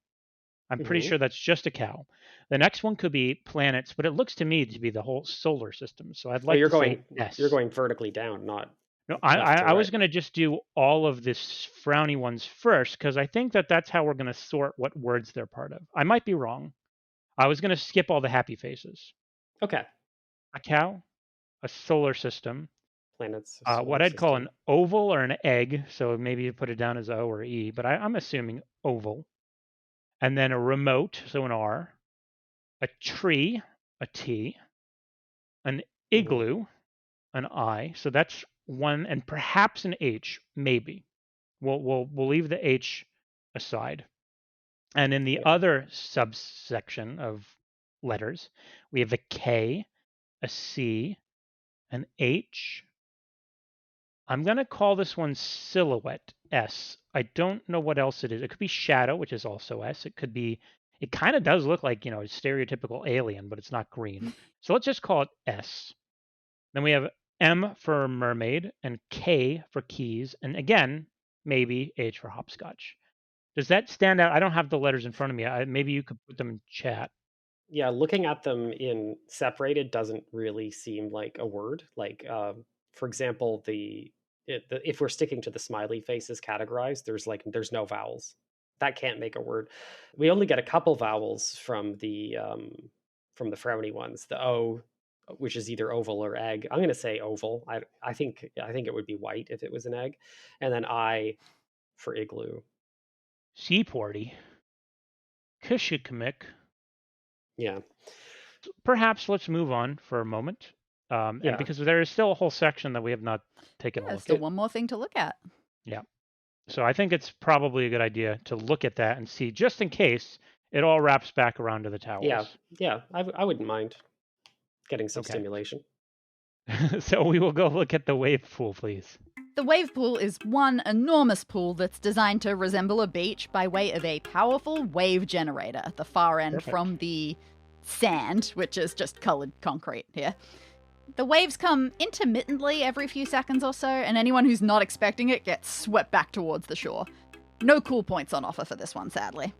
I'm pretty sure that's just a cow. The next one could be planets, but it looks to me to be the whole solar system. So I'd like you're to going say yes. You're going vertically down, not. No, left to I was right. going to just do all of this frowny ones first because I think that's how we're going to sort what words they're part of. I might be wrong. I was going to skip all the happy faces. Okay. A cow, a solar system, Planets. what I'd call an oval or an egg. So maybe you put it down as O or E, but I'm assuming oval. And then a remote, so an R. A tree, a T. An igloo, an I. So that's 1, and perhaps an H, maybe. We'll leave the H aside. And in the other subsection of letters, we have a K, a C, an H. I'm going to call this one silhouette, S. I don't know what else it is. It could be shadow, which is also S. It kind of does look like, a stereotypical alien, but it's not green. So let's just call it S. Then we have M for mermaid and K for keys. And again, maybe H for hopscotch. Does that stand out? I don't have the letters in front of me. Maybe you could put them in chat. Yeah, looking at them in separated doesn't really seem like a word. Like, for example, if we're sticking to the smiley faces categorized, there's no vowels. That can't make a word. We only get a couple vowels from the frowny ones. The O, which is either oval or egg. I'm going to say oval. I think it would be white if it was an egg, and then I for igloo. Seaporty. Kishikamik. Yeah. Perhaps let's move on for a moment. And because there is still a whole section that we have not taken a There's look still at. one more thing to look at. Yeah. So I think it's probably a good idea to look at that and see, just in case it all wraps back around to the towels. Yeah. I wouldn't mind getting some stimulation. So we will go look at the wave pool, please. The wave pool is one enormous pool that's designed to resemble a beach by way of a powerful wave generator at the far end from the sand, which is just coloured concrete here. The waves come intermittently every few seconds or so, and anyone who's not expecting it gets swept back towards the shore. No cool points on offer for this one, sadly.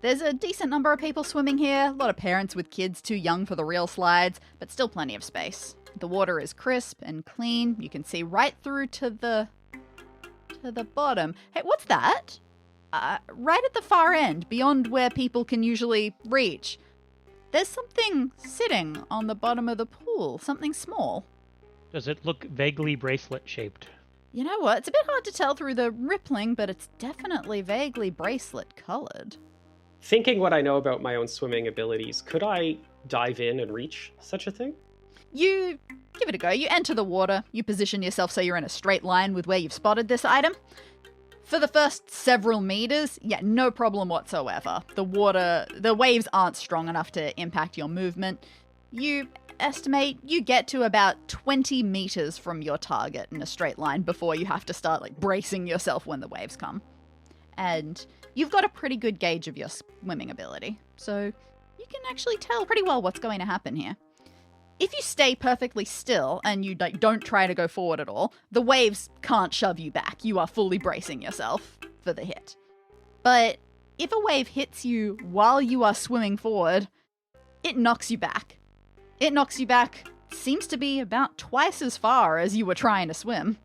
There's a decent number of people swimming here, a lot of parents with kids too young for the real slides, but still plenty of space. The water is crisp and clean. You can see right through to the bottom. Hey, what's that? Right at the far end, beyond where people can usually reach. There's something sitting on the bottom of the pool, something small. Does it look vaguely bracelet-shaped? You know what? It's a bit hard to tell through the rippling, but it's definitely vaguely bracelet-coloured. Thinking what I know about my own swimming abilities, could I dive in and reach such a thing? You give it a go. You enter the water. You position yourself so you're in a straight line with where you've spotted this item. For the first several meters, yeah, no problem whatsoever. The waves aren't strong enough to impact your movement. You estimate you get to about 20 meters from your target in a straight line before you have to start bracing yourself when the waves come. And you've got a pretty good gauge of your swimming ability, so you can actually tell pretty well what's going to happen here. If you stay perfectly still and you don't try to go forward at all, the waves can't shove you back. You are fully bracing yourself for the hit. But if a wave hits you while you are swimming forward, it knocks you back. It knocks you back, seems to be about twice as far as you were trying to swim.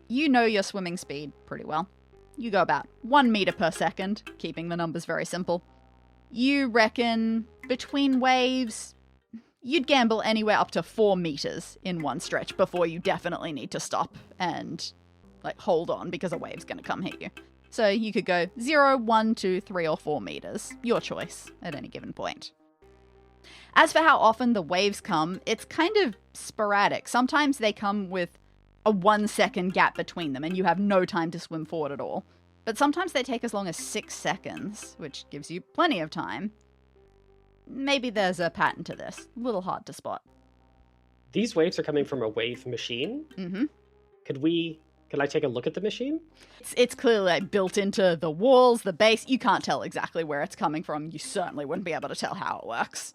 You know your swimming speed pretty well. You go about 1 meter per second, keeping the numbers very simple. You reckon between waves, you'd gamble anywhere up to 4 meters in one stretch before you definitely need to stop and hold on because a wave's going to come hit you. So you could go 0, 1, 2, 3, or 4 meters. Your choice at any given point. As for how often the waves come, it's kind of sporadic. Sometimes they come with a 1 second gap between them and you have no time to swim forward at all. But sometimes they take as long as 6 seconds, which gives you plenty of time. Maybe there's a pattern to this. A little hard to spot. These waves are coming from a wave machine? Mm-hmm. Could I take a look at the machine? It's clearly built into the walls, the base. You can't tell exactly where it's coming from. You certainly wouldn't be able to tell how it works.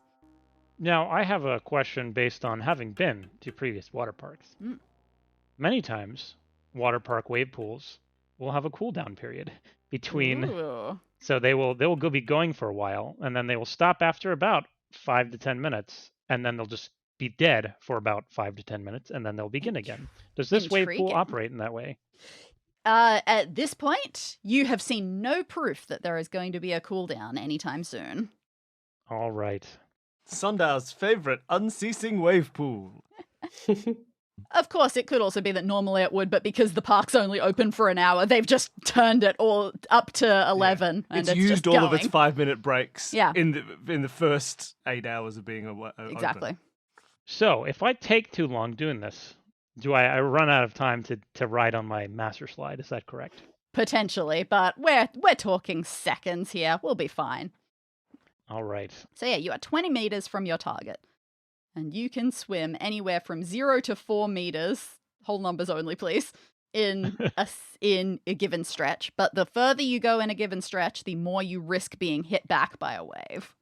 Now, I have a question based on having been to previous water parks. Many times, water park wave pools will have a cooldown period between. Ooh. So they will be going for a while, and then they will stop after about 5 to 10 minutes, and then they'll just be dead for about 5 to 10 minutes, and then they'll begin again. Does this wave pool Intriguing. operate in that way? At this point, you have seen no proof that there is going to be a cooldown anytime soon. All right. Sundow's favourite unceasing wave pool. Of course, it could also be that normally it would, but because the park's only open for an hour, they've just turned it all up to 11. Yeah. And it's just used all of its going. 5-minute breaks in the first 8 hours of being Exactly. open. So if I take too long doing this, do I run out of time to ride on my master slide? Is that correct? Potentially, but we're talking seconds here. We'll be fine. All right. So yeah, you are 20 meters from your target. And you can swim anywhere from 0 to 4 meters, whole numbers only, please, in a given stretch. But the further you go in a given stretch, the more you risk being hit back by a wave.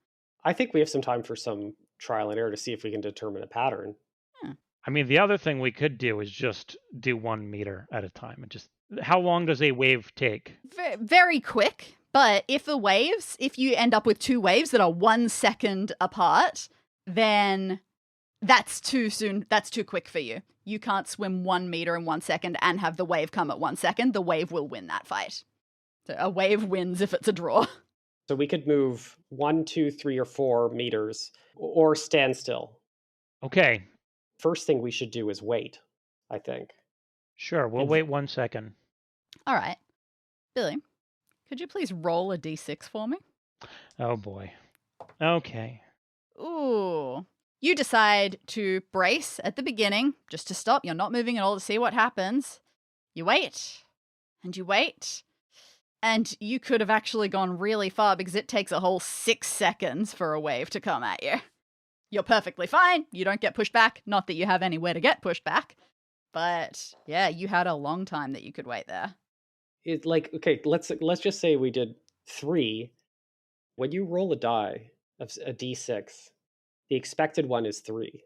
I think we have some time for some trial and error to see if we can determine a pattern. I mean, the other thing we could do is just do 1 meter at a time. And just how long does a wave take? Very quick. But if you end up with 2 waves that are 1 second apart, then that's too soon. That's too quick for you. You can't swim 1 meter in 1 second and have the wave come at 1 second. The wave will win that fight. So a wave wins if it's a draw. So we could move 1, 2, 3, or 4 meters or stand still. Okay. First thing we should do is wait, I think. Sure. We'll wait 1 second. All right. Billy, could you please roll a d6 for me? Oh, boy. Okay. Ooh. You decide to brace at the beginning, just to stop. You're not moving at all to see what happens. You wait, and you wait. And you could have actually gone really far because it takes a whole 6 seconds for a wave to come at you. You're perfectly fine. You don't get pushed back. Not that you have anywhere to get pushed back. But yeah, you had a long time that you could wait there. Okay, let's just say we did 3. When you roll a die, of a d6. The expected one is 3.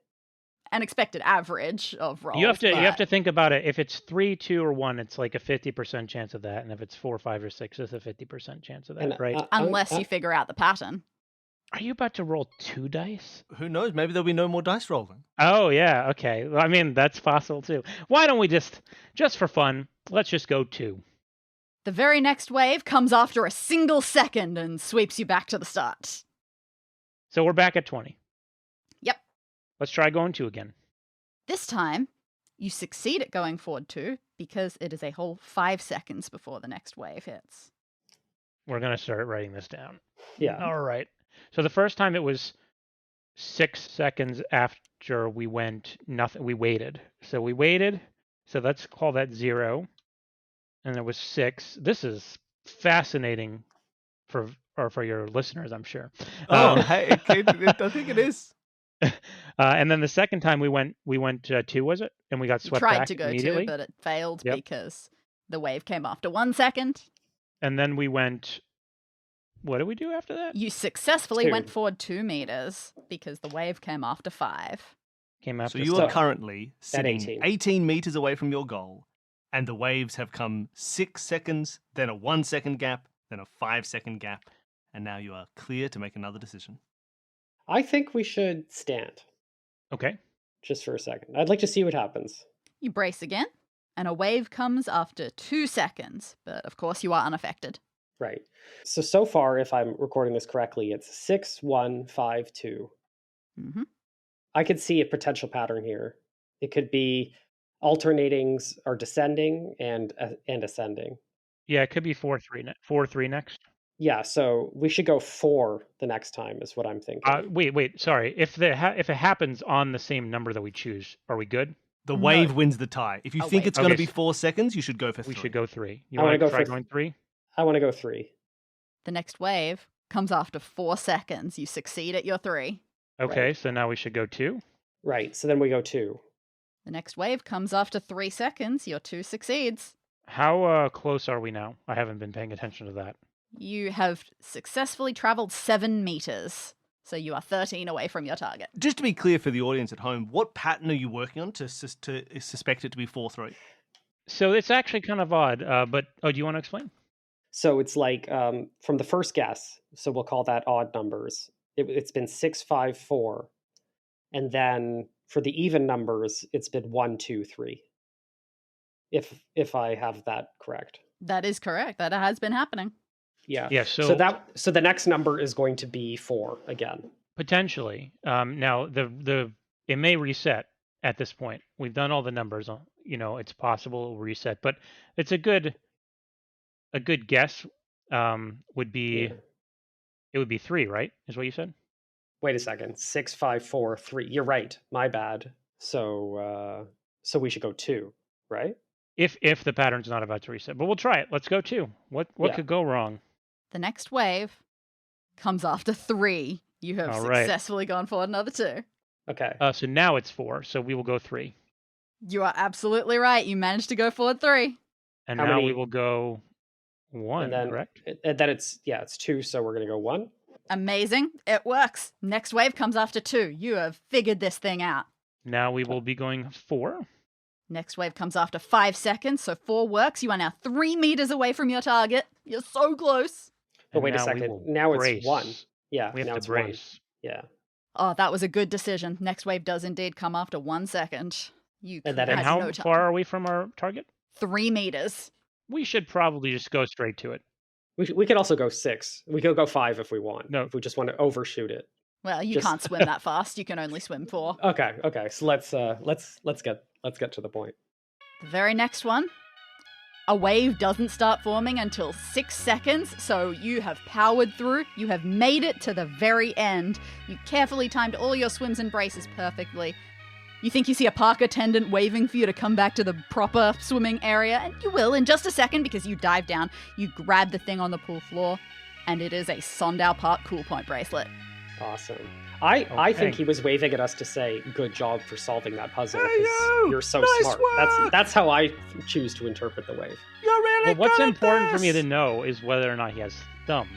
An expected average of rolls. You have but to think about it. If it's 3, 2, or 1, it's like a 50% chance of that, and if it's 4, 5, or 6, it's a 50% chance of that, And, right? unless you figure out the pattern. Are you about to roll 2 dice? Who knows? Maybe there'll be no more dice rolling. Oh yeah, okay. Well, I mean, that's possible too. Why don't we just for fun, let's just go 2. The very next wave comes after a single second and sweeps you back to the start. So we're back at 20. Yep. Let's try going 2 again. This time, you succeed at going forward 2 because it is a whole 5 seconds before the next wave hits. We're going to start writing this down. Yeah. All right. So the first time it was 6 seconds after we went nothing. We waited. So we waited. So let's call that 0. And it was 6. This is fascinating for your listeners, I'm sure. Hey, I think it is. And then the second time we went 2, was it? And we got You swept tried back to go 2, immediately. but it failed Yep. because the wave came after 1 second. And then we went. What did we do after that? You successfully 2. went forward 2 meters because the wave came after 5. Came after. So you So- are currently sitting 18. 18 meters away from your goal, and the waves have come 6 seconds, then a 1 second gap, then a 5 second gap, and now you are clear to make another decision. I think we should stand Okay. just for a second. I'd like to see what happens. You brace again, and a wave comes after 2 seconds, but of course you are unaffected. Right. So far, if I'm recording this correctly, it's 6, 1, 5, 2. hmm I could see a potential pattern here. It could be alternatings are descending and ascending. Yeah, it could be 4-3. 4-3 next. Yeah, so we should go 4 the next time is what I'm thinking. Wait. Sorry. If it happens on the same number that we choose, are we good? The No. wave wins the tie. If you A think wave. it's going to Okay, be 4 seconds, you should go for 3. We should go 3. You I wanna want to go try for going 3? I want to go 3. The next wave comes after 4 seconds. You succeed at your 3. Okay, Right. so now we should go 2. Right, so then we go 2. The next wave comes after 3 seconds. Your 2 succeeds. How close are we now? I haven't been paying attention to that. You have successfully traveled 7 meters. So you are 13 away from your target. Just to be clear for the audience at home, what pattern are you working on to suspect it to be 4-3? So it's actually kind of odd, but do you want to explain? So it's like from the first guess, so we'll call that odd numbers. It's been 6, 5, 4. And then for the even numbers, it's been 1, 2, 3. If I have that correct. That is correct. That has been happening. Yeah. Yeah, So the next number is going to be 4 again. potentially. Now it may reset at this point. We've done all the numbers. It's possible it will reset, but it's a good guess. Would be Yeah. It would be 3, right? Is what you said? Wait a second. 6, 5, 4, 3. You're right. My bad. So we should go 2, right? If the pattern's not about to reset, but we'll try it. Let's go 2. What Yeah. could go wrong? The next wave comes after 3. You have All right. successfully gone forward another 2. Okay. So now it's 4. So we will go 3, You are absolutely right. You managed to go forward 3. and How now we many- will go 1. and then Correct? and then it's 2, so we're gonna go 1. Amazing. It works. Next wave comes after 2. You have figured this thing out. Now we will be going 4. Next wave comes after 5 seconds, so 4 works. You are now 3 meters away from your target. You're so close. But and wait a now we second. will Now it's brace. 1. Yeah. We now have it's to brace. 1. Yeah. Oh, that was a good decision. Next wave does indeed come after 1 second. You And that had And how no time. far are we from our target? 3 meters. We should probably just go straight to it. We could also go 6. We could go 5 if we want. No. If we just want to overshoot it. Well, you Just- can't swim that fast. You can only swim 4. Okay. So let's get to the point. The very next one, a wave doesn't start forming until 6 seconds, so you have powered through. You have made it to the very end. You carefully timed all your swims and braces perfectly. You think you see a park attendant waving for you to come back to the proper swimming area, and you will in just a second because you dive down, you grab the thing on the pool floor, and it is a Sondau Park Cool Point bracelet. Awesome. I think Okay. he was waving at us to say good job for solving that puzzle. Hey, 'Cause you! You're so Nice smart. work! That's how I choose to interpret the wave. You're really But what's good at important for me to this! know is whether or not he has thumbs.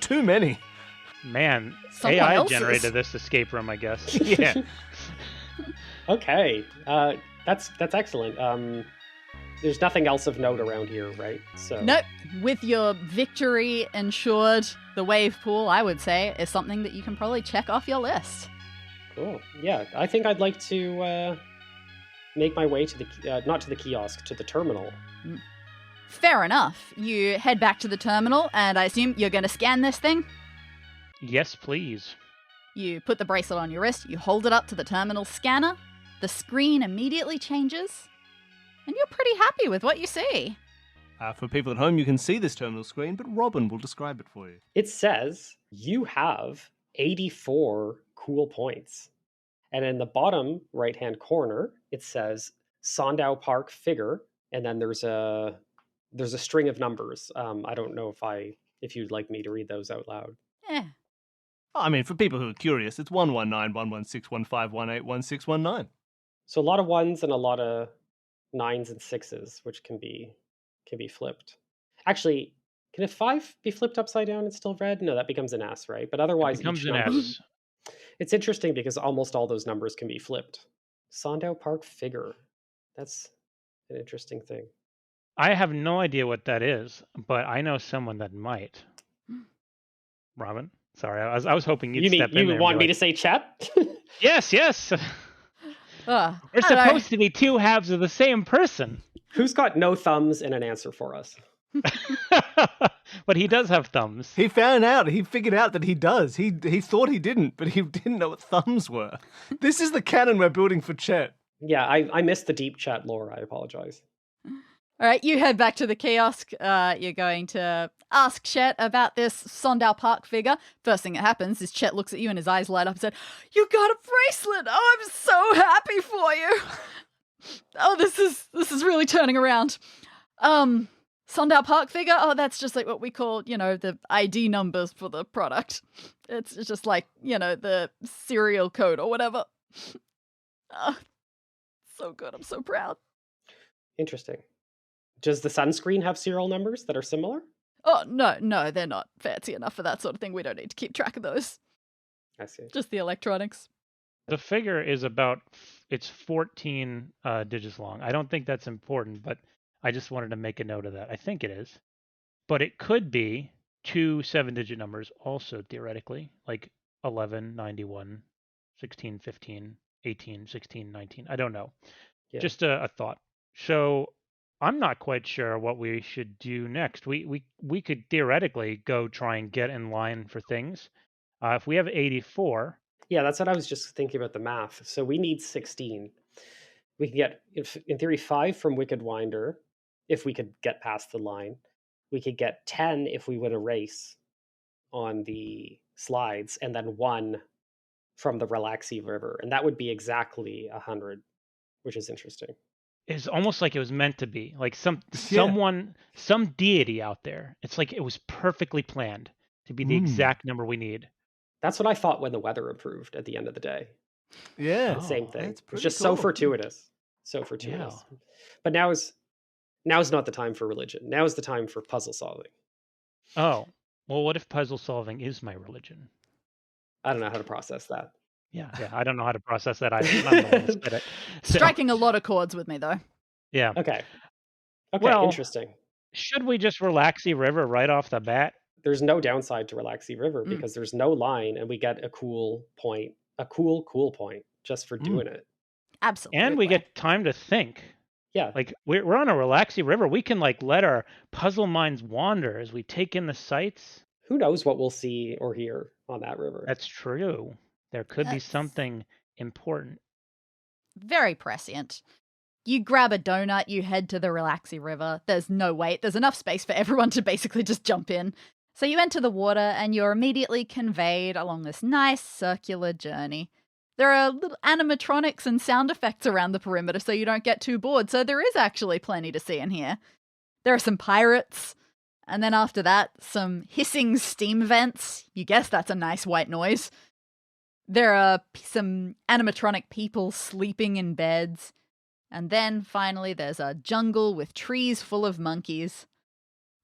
Too many. Man, Someone AI else's. generated this escape room, I guess. Yeah. Okay, that's excellent. There's nothing else of note around here, right? So Nope. With your victory ensured, the wave pool, I would say, is something that you can probably check off your list. Cool. Yeah, I think I'd like to make my way to the not to the kiosk, to the terminal. Fair enough. You head back to the terminal, and I assume you're going to scan this thing? Yes, please. You put the bracelet on your wrist, you hold it up to the terminal scanner, the screen immediately changes, and you're pretty happy with what you see. For people at home, you can see this terminal screen, but Robin will describe it for you. It says you have 84 cool points. And in the bottom right-hand corner, it says Sandow Park figure, and then there's a string of numbers. I don't know if you'd like me to read those out loud. Eh. I mean, for people who are curious, it's 119, 116, 15, 18, 1619. So a lot of ones and a lot of nines and sixes, which can be flipped. Actually, can a 5 be flipped upside down and still red? No, that becomes an S, right? But otherwise, It becomes each an number- S. It's interesting because almost all those numbers can be flipped. Sandow Park figure. That's an interesting thing. I have no idea what that is, but I know someone that might. Robin, sorry, I was hoping you'd step in there. You want me to say Chet? Yes, yes. We're I don't know. supposed to be two halves of the same person. Who's got no thumbs and an answer for us? But he does have thumbs. He found out. He figured out that he does. He thought he didn't, but he didn't know what thumbs were. This is the canon we're building for Chet. Yeah, I missed the deep chat lore. I apologize. All right, you head back to the kiosk. You're going to ask Chet about this Sandow Park figure. First thing that happens is Chet looks at you and his eyes light up and said, "You got a bracelet! Oh, I'm so happy for you! Oh, this is really turning around. Sandow Park figure? Oh, that's just like what we call, the ID numbers for the product. It's just like, the serial code or whatever. So good. I'm so proud. Interesting. Does the sunscreen have serial numbers that are similar? Oh, no, they're not fancy enough for that sort of thing. We don't need to keep track of those. I see. Just the electronics. The figure is it's 14 digits long. I don't think that's important, but I just wanted to make a note of that. I think it is. But it could be two 7-digit numbers also, theoretically, like 11, 91, 16, 15, 18, 16, 19. I don't know. Yeah. Just a thought. So I'm not quite sure what we should do next. We could theoretically go try and get in line for things. If we have 84... Yeah, that's what I was just thinking about the math. So we need 16. We can get, in theory, 5 from Wicked Winder if we could get past the line. We could get 10 if we win a race on the slides, and then 1 from the Relaxy River. And that would be exactly 100, which is interesting. It's almost like it was meant to be. Like someone, some deity out there. It's like it was perfectly planned to be the exact number we need. That's what I thought when the weather improved at the end of the day. Yeah. Same thing. That's It's just pretty so cool. fortuitous. So fortuitous. But now is not the time for religion. Now is the time for puzzle solving. Oh, well, what if puzzle solving is my religion? I don't know how to process that. Yeah, I don't know how to process that either. I'm the one that said it. So, Striking a lot of chords with me, though. yeah. Okay, Well- interesting. Should we just Relaxy River right off the bat? There's no downside to Relaxy River because there's no line and we get a cool point, a cool point just for doing it. Absolutely. And we get time to think. Yeah. Like we're on a Relaxy River. We can like let our puzzle minds wander as we take in the sights. Who knows what we'll see or hear on that river? That's true. There could be That's- something important. very prescient. You grab a donut, you head to the Relaxy River. There's no wait. There's enough space for everyone to basically just jump in. So you enter the water and you're immediately conveyed along this nice circular journey. There are little animatronics and sound effects around the perimeter so you don't get too bored. So there is actually plenty to see in here. There are some pirates. And then after that, some hissing steam vents. You guess that's a nice white noise. There are some animatronic people sleeping in beds. And then finally, there's a jungle with trees full of monkeys.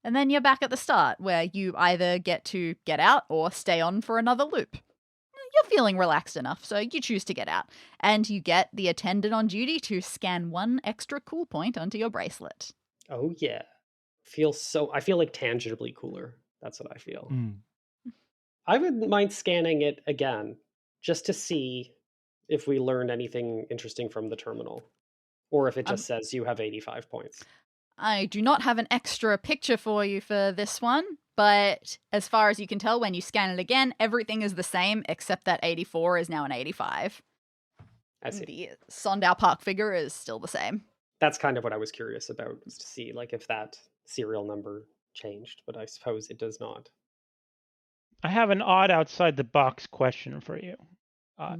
And then you're back at the start, where you either get to get out or stay on for another loop. You're feeling relaxed enough, so you choose to get out. And you get the attendant on duty to scan 1 extra cool point onto your bracelet. Oh yeah. I feel like tangibly cooler. That's what I feel. I wouldn't mind scanning it again, just to see if we learned anything interesting from the terminal. Or if it just says you have 85 points. I do not have an extra picture for you for this one, but as far as you can tell, when you scan it again, everything is the same except that 84 is now an 85. I see. The Sondau Park figure is still the same. That's kind of what I was curious about, was to see like if that serial number changed, but I suppose it does not. I have an odd outside the box question for you.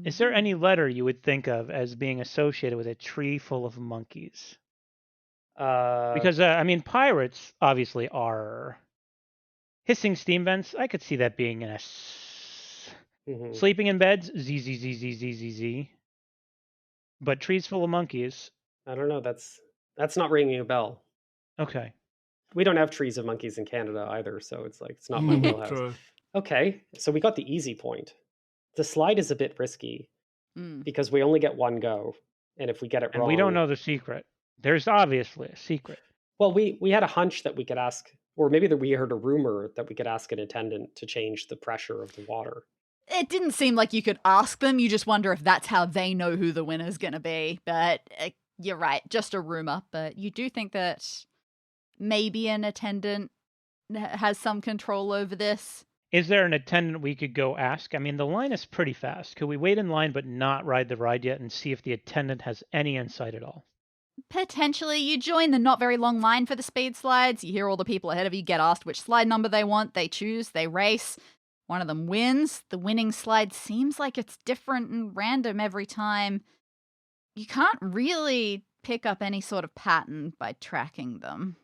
Is there any letter you would think of as being associated with a tree full of monkeys? Because, I mean, pirates obviously are hissing steam vents. I could see that being in a sleeping in beds, z, z, z, z, z, z, z. But trees full of monkeys. I don't know. That's not ringing a bell. Okay. We don't have trees of monkeys in Canada either, so it's like it's not my wheelhouse. True. Okay, so we got the easy point. The slide is a bit risky because we only get one go, and if we get it wrong, we don't know the secret. There's obviously a secret. Well, we had a hunch that we could ask, or maybe that we heard a rumor that we could ask an attendant to change the pressure of the water. It didn't seem like you could ask them. You just wonder if that's how they know who the winner's going to be. But you're right, just a rumor. But you do think that maybe an attendant has some control over this? Is there an attendant we could go ask? I mean, the line is pretty fast. Could we wait in line but not ride the ride yet and see if the attendant has any insight at all? Potentially. You join the not very long line for the speed slides. You hear all the people ahead of you get asked which slide number they want. They choose, they race. One of them wins. The winning slide seems like it's different and random every time. You can't really pick up any sort of pattern by tracking them.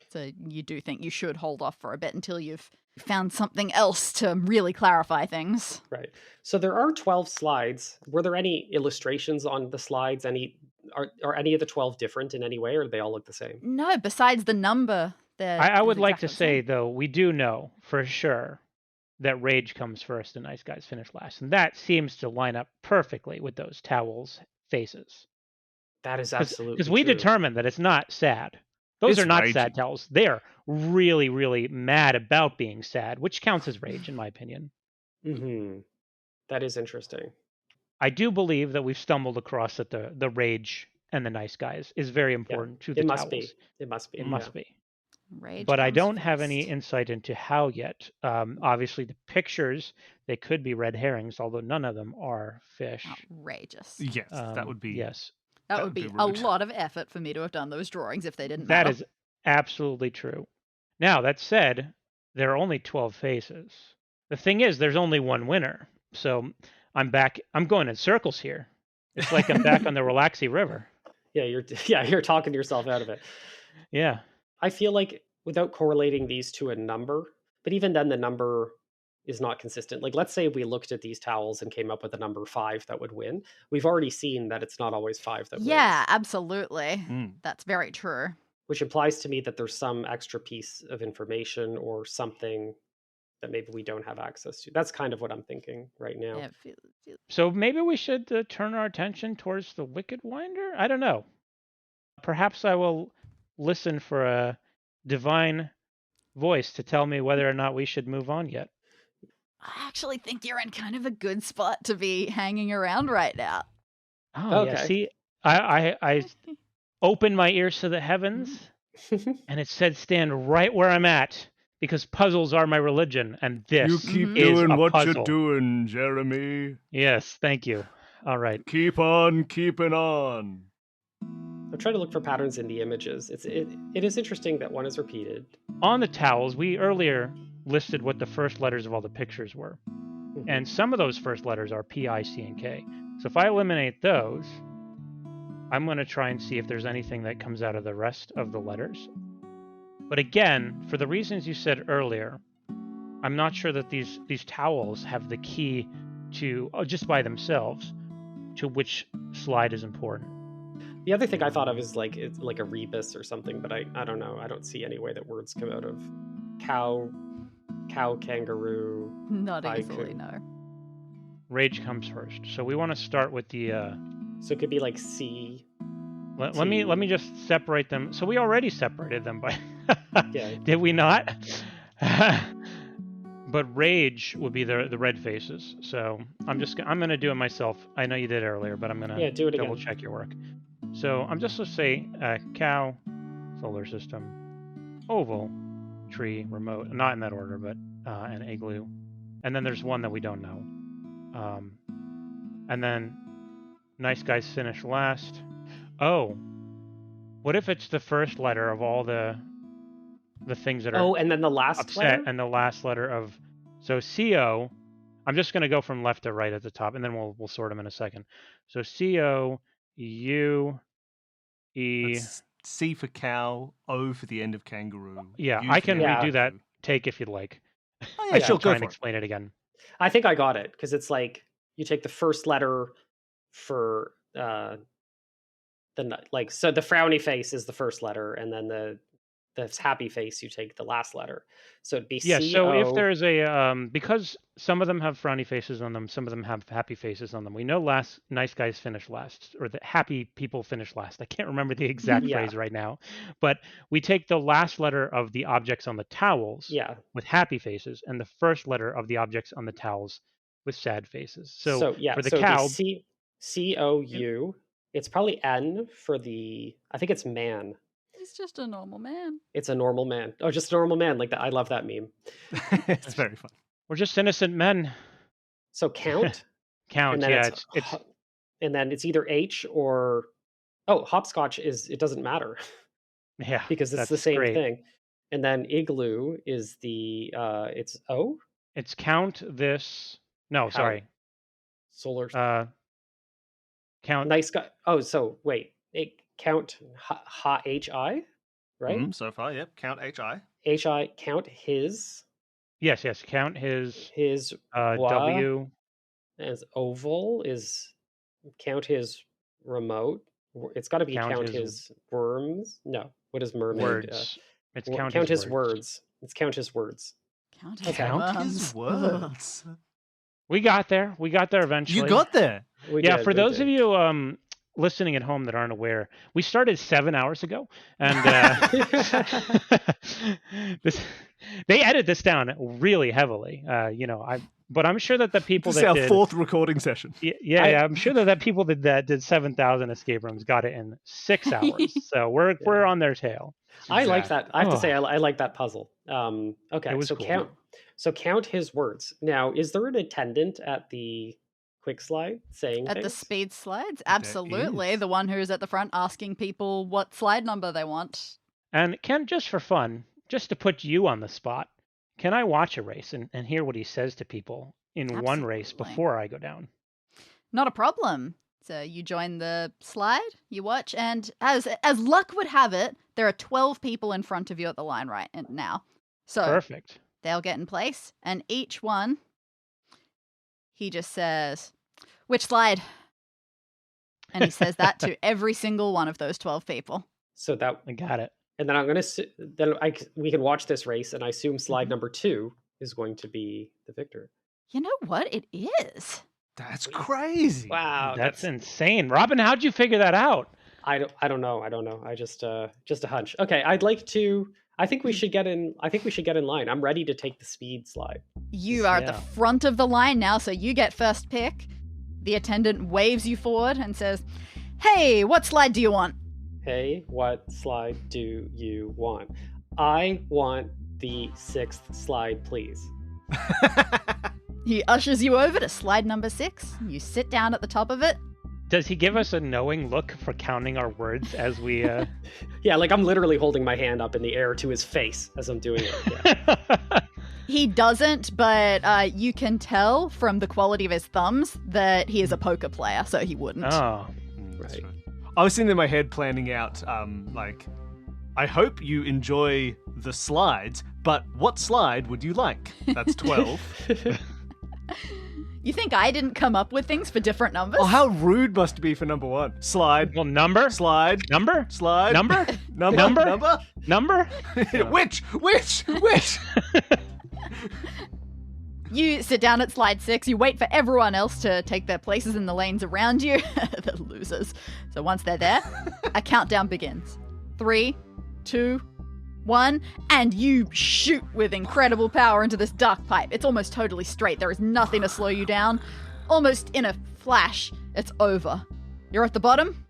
So you do think you should hold off for a bit until you've found something else to really clarify things. Right. So there are 12 slides. Were there any illustrations on the slides? Are any of the 12 different in any way, or do they all look the same? No, besides the number. I would like to say, though, we do know for sure that Rage comes first and Nice Guys finish last. And that seems to line up perfectly with those towels' faces. That is absolutely Because we true. determined that it's not sad. Those are not sad towels. They are really, really mad about being sad, which counts as rage, in my opinion. That is interesting. I do believe that we've stumbled across that the rage and the Nice Guys is very important to the towels. It must be. It must be. Rage but I comes don't have first. any insight into how yet. Obviously, the pictures, they could be red herrings, although none of them are fish. Outrageous. Yes, that would be. Yes. That would be a lot of effort for me to have done those drawings if they didn't That matter. is absolutely true. Now, that said, there are only 12 faces. The thing is, there's only one winner. So I'm going in circles here. It's like I'm back on the Relaxy River. Yeah, you're talking yourself out of it. Yeah. I feel like without correlating these to a number, but even then the number is not consistent. Like, let's say we looked at these towels and came up with a number 5 that would win. We've already seen that it's not always 5 that wins. Yeah, absolutely. That's very true. Which implies to me that there's some extra piece of information or something that maybe we don't have access to. That's kind of what I'm thinking right now. Yeah, So maybe we should turn our attention towards the Wicked Winder? I don't know. Perhaps I will listen for a divine voice to tell me whether or not we should move on yet. I actually think you're in kind of a good spot to be hanging around right now. Oh, yeah. See, I opened my ears to the heavens, and it said stand right where I'm at, because puzzles are my religion, and this You keep is doing a what puzzle. you're doing, Jeremy. Yes, thank you. All right. Keep on keeping on. I'm trying to look for patterns in the images. It is interesting that one is repeated. On the towels, we earlier listed what the first letters of all the pictures were. And some of those first letters are P, I, C, and K. So if I eliminate those, I'm going to try and see if there's anything that comes out of the rest of the letters. But again, for the reasons you said earlier, I'm not sure that these towels have the key to, just by themselves, to which slide is important. The other thing I thought of is like it's like a rebus or something, but I don't know. I don't see any way that words come out of cow, kangaroo. Not Haiku. easily, no. Rage comes first. So we want to start with the. So it could be like C. Let me just separate them. So we already separated them by. Yeah. Did we not? But rage would be the red faces. So I'm gonna do it myself. I know you did earlier, but I'm gonna do it double again. check your work. So I'm just gonna say cow, solar system, oval, tree, remote. Not in that order, but an igloo, and then there's one that we don't know. And then nice guys finish last. Oh, what if it's the first letter of all the things that are Oh, and then the last upset letter? and the last letter of so CO. I'm just going to go from left to right at the top, and then we'll sort them in a second. So CO, U, E. That's C for cow, O for the end of kangaroo. Yeah, U I for can the end redo of that kangaroo. take if you'd like. Oh I yeah, sure, can try go and for it. explain it again. I think I got it because it's like you take the first letter for so the frowny face is the first letter, and then the happy face you take the last letter. So it'd be Yeah, so if CO. there's a because some of them have frowny faces on them, some of them have happy faces on them. We know nice guys finish last, or the happy people finish last. I can't remember the exact Yeah. phrase right now, but we take the last letter of the objects on the towels Yeah. with happy faces, and the first letter of the objects on the towels with sad faces. So yeah, for the so it'd be cow, COU. It's probably N for the. I think it's man. He's just a normal man. It's a normal man. Oh, just a normal man. Like that. I love that meme. It's very fun. we're just innocent men. So count. Count, and then yeah, it's and then it's either H or hopscotch it doesn't matter yeah, because it's that's the same great. thing. And then igloo is the it's O. It's count this. No, Count. sorry. Solar. Count. Nice guy. Oh, so wait. Count HI, right? So far, yep. Count HI. HI count his. Yes. Count his W. W. As oval is count his remote. It's got to be count his worms. No, what is mermaid? Words. It's count his words. It's count his words. Count his Count worms. his words. We got there. We got there eventually. You got there. For those of you listening at home that aren't aware, we started 7 hours ago, and they edit this down really heavily. But I'm sure that the people This is our fourth recording session. Yeah, I'm sure that people that did 7,000 escape rooms got it in 6 hours. So we're on their tail. I like that. I have to say, I like that puzzle. Okay, so cool. count his words. Now, is there an attendant at the quick slide saying At the things? speed slides? Absolutely. is. The one who's at the front asking people what slide number they want. And Ken, just for fun, just to put you on the spot, can I watch a race and hear what he says to people in one race Absolutely. before I go down? Not a problem. So you join the slide, you watch, and as luck would have it, there are 12 people in front of you at the line right now. So Perfect. they'll get in place, and each one, he just says, which slide? And he says that to every single one of those 12 people. So that, I got it. and then we can watch this race, and I assume slide number 2 is going to be the victor. You know what? It is. That's crazy. Wow, That's insane. Robin, how'd you figure that out? I don't know. I just a hunch. Okay, I think we should get in line. I'm ready to take the speed slide. You are at the front of the line now, so you get first pick. The attendant waves you forward and says, "Hey, what slide do you want?" Hey, what slide do you want? I want the 6th slide, please. He ushers you over to slide number 6. You sit down at the top of it. Does he give us a knowing look for counting our words as we... Yeah, like I'm literally holding my hand up in the air to his face as I'm doing it. Yeah. He doesn't, but you can tell from the quality of his thumbs that he is a poker player, so he wouldn't. Oh. Right. I was sitting in my head planning out, I hope you enjoy the slides, but what slide would you like? That's 12. You think I didn't come up with things for different numbers? Oh, how rude must it be for number 1? Slide. Well, number? Slide. Number? Slide. Number? Number? Which? You sit down at slide 6, you wait for everyone else to take their places in the lanes around you. The losers. So once they're there, a countdown begins. 3, 2, 1, and you shoot with incredible power into this dark pipe. It's almost totally straight. There is nothing to slow you down. Almost in a flash, it's over. You're at the bottom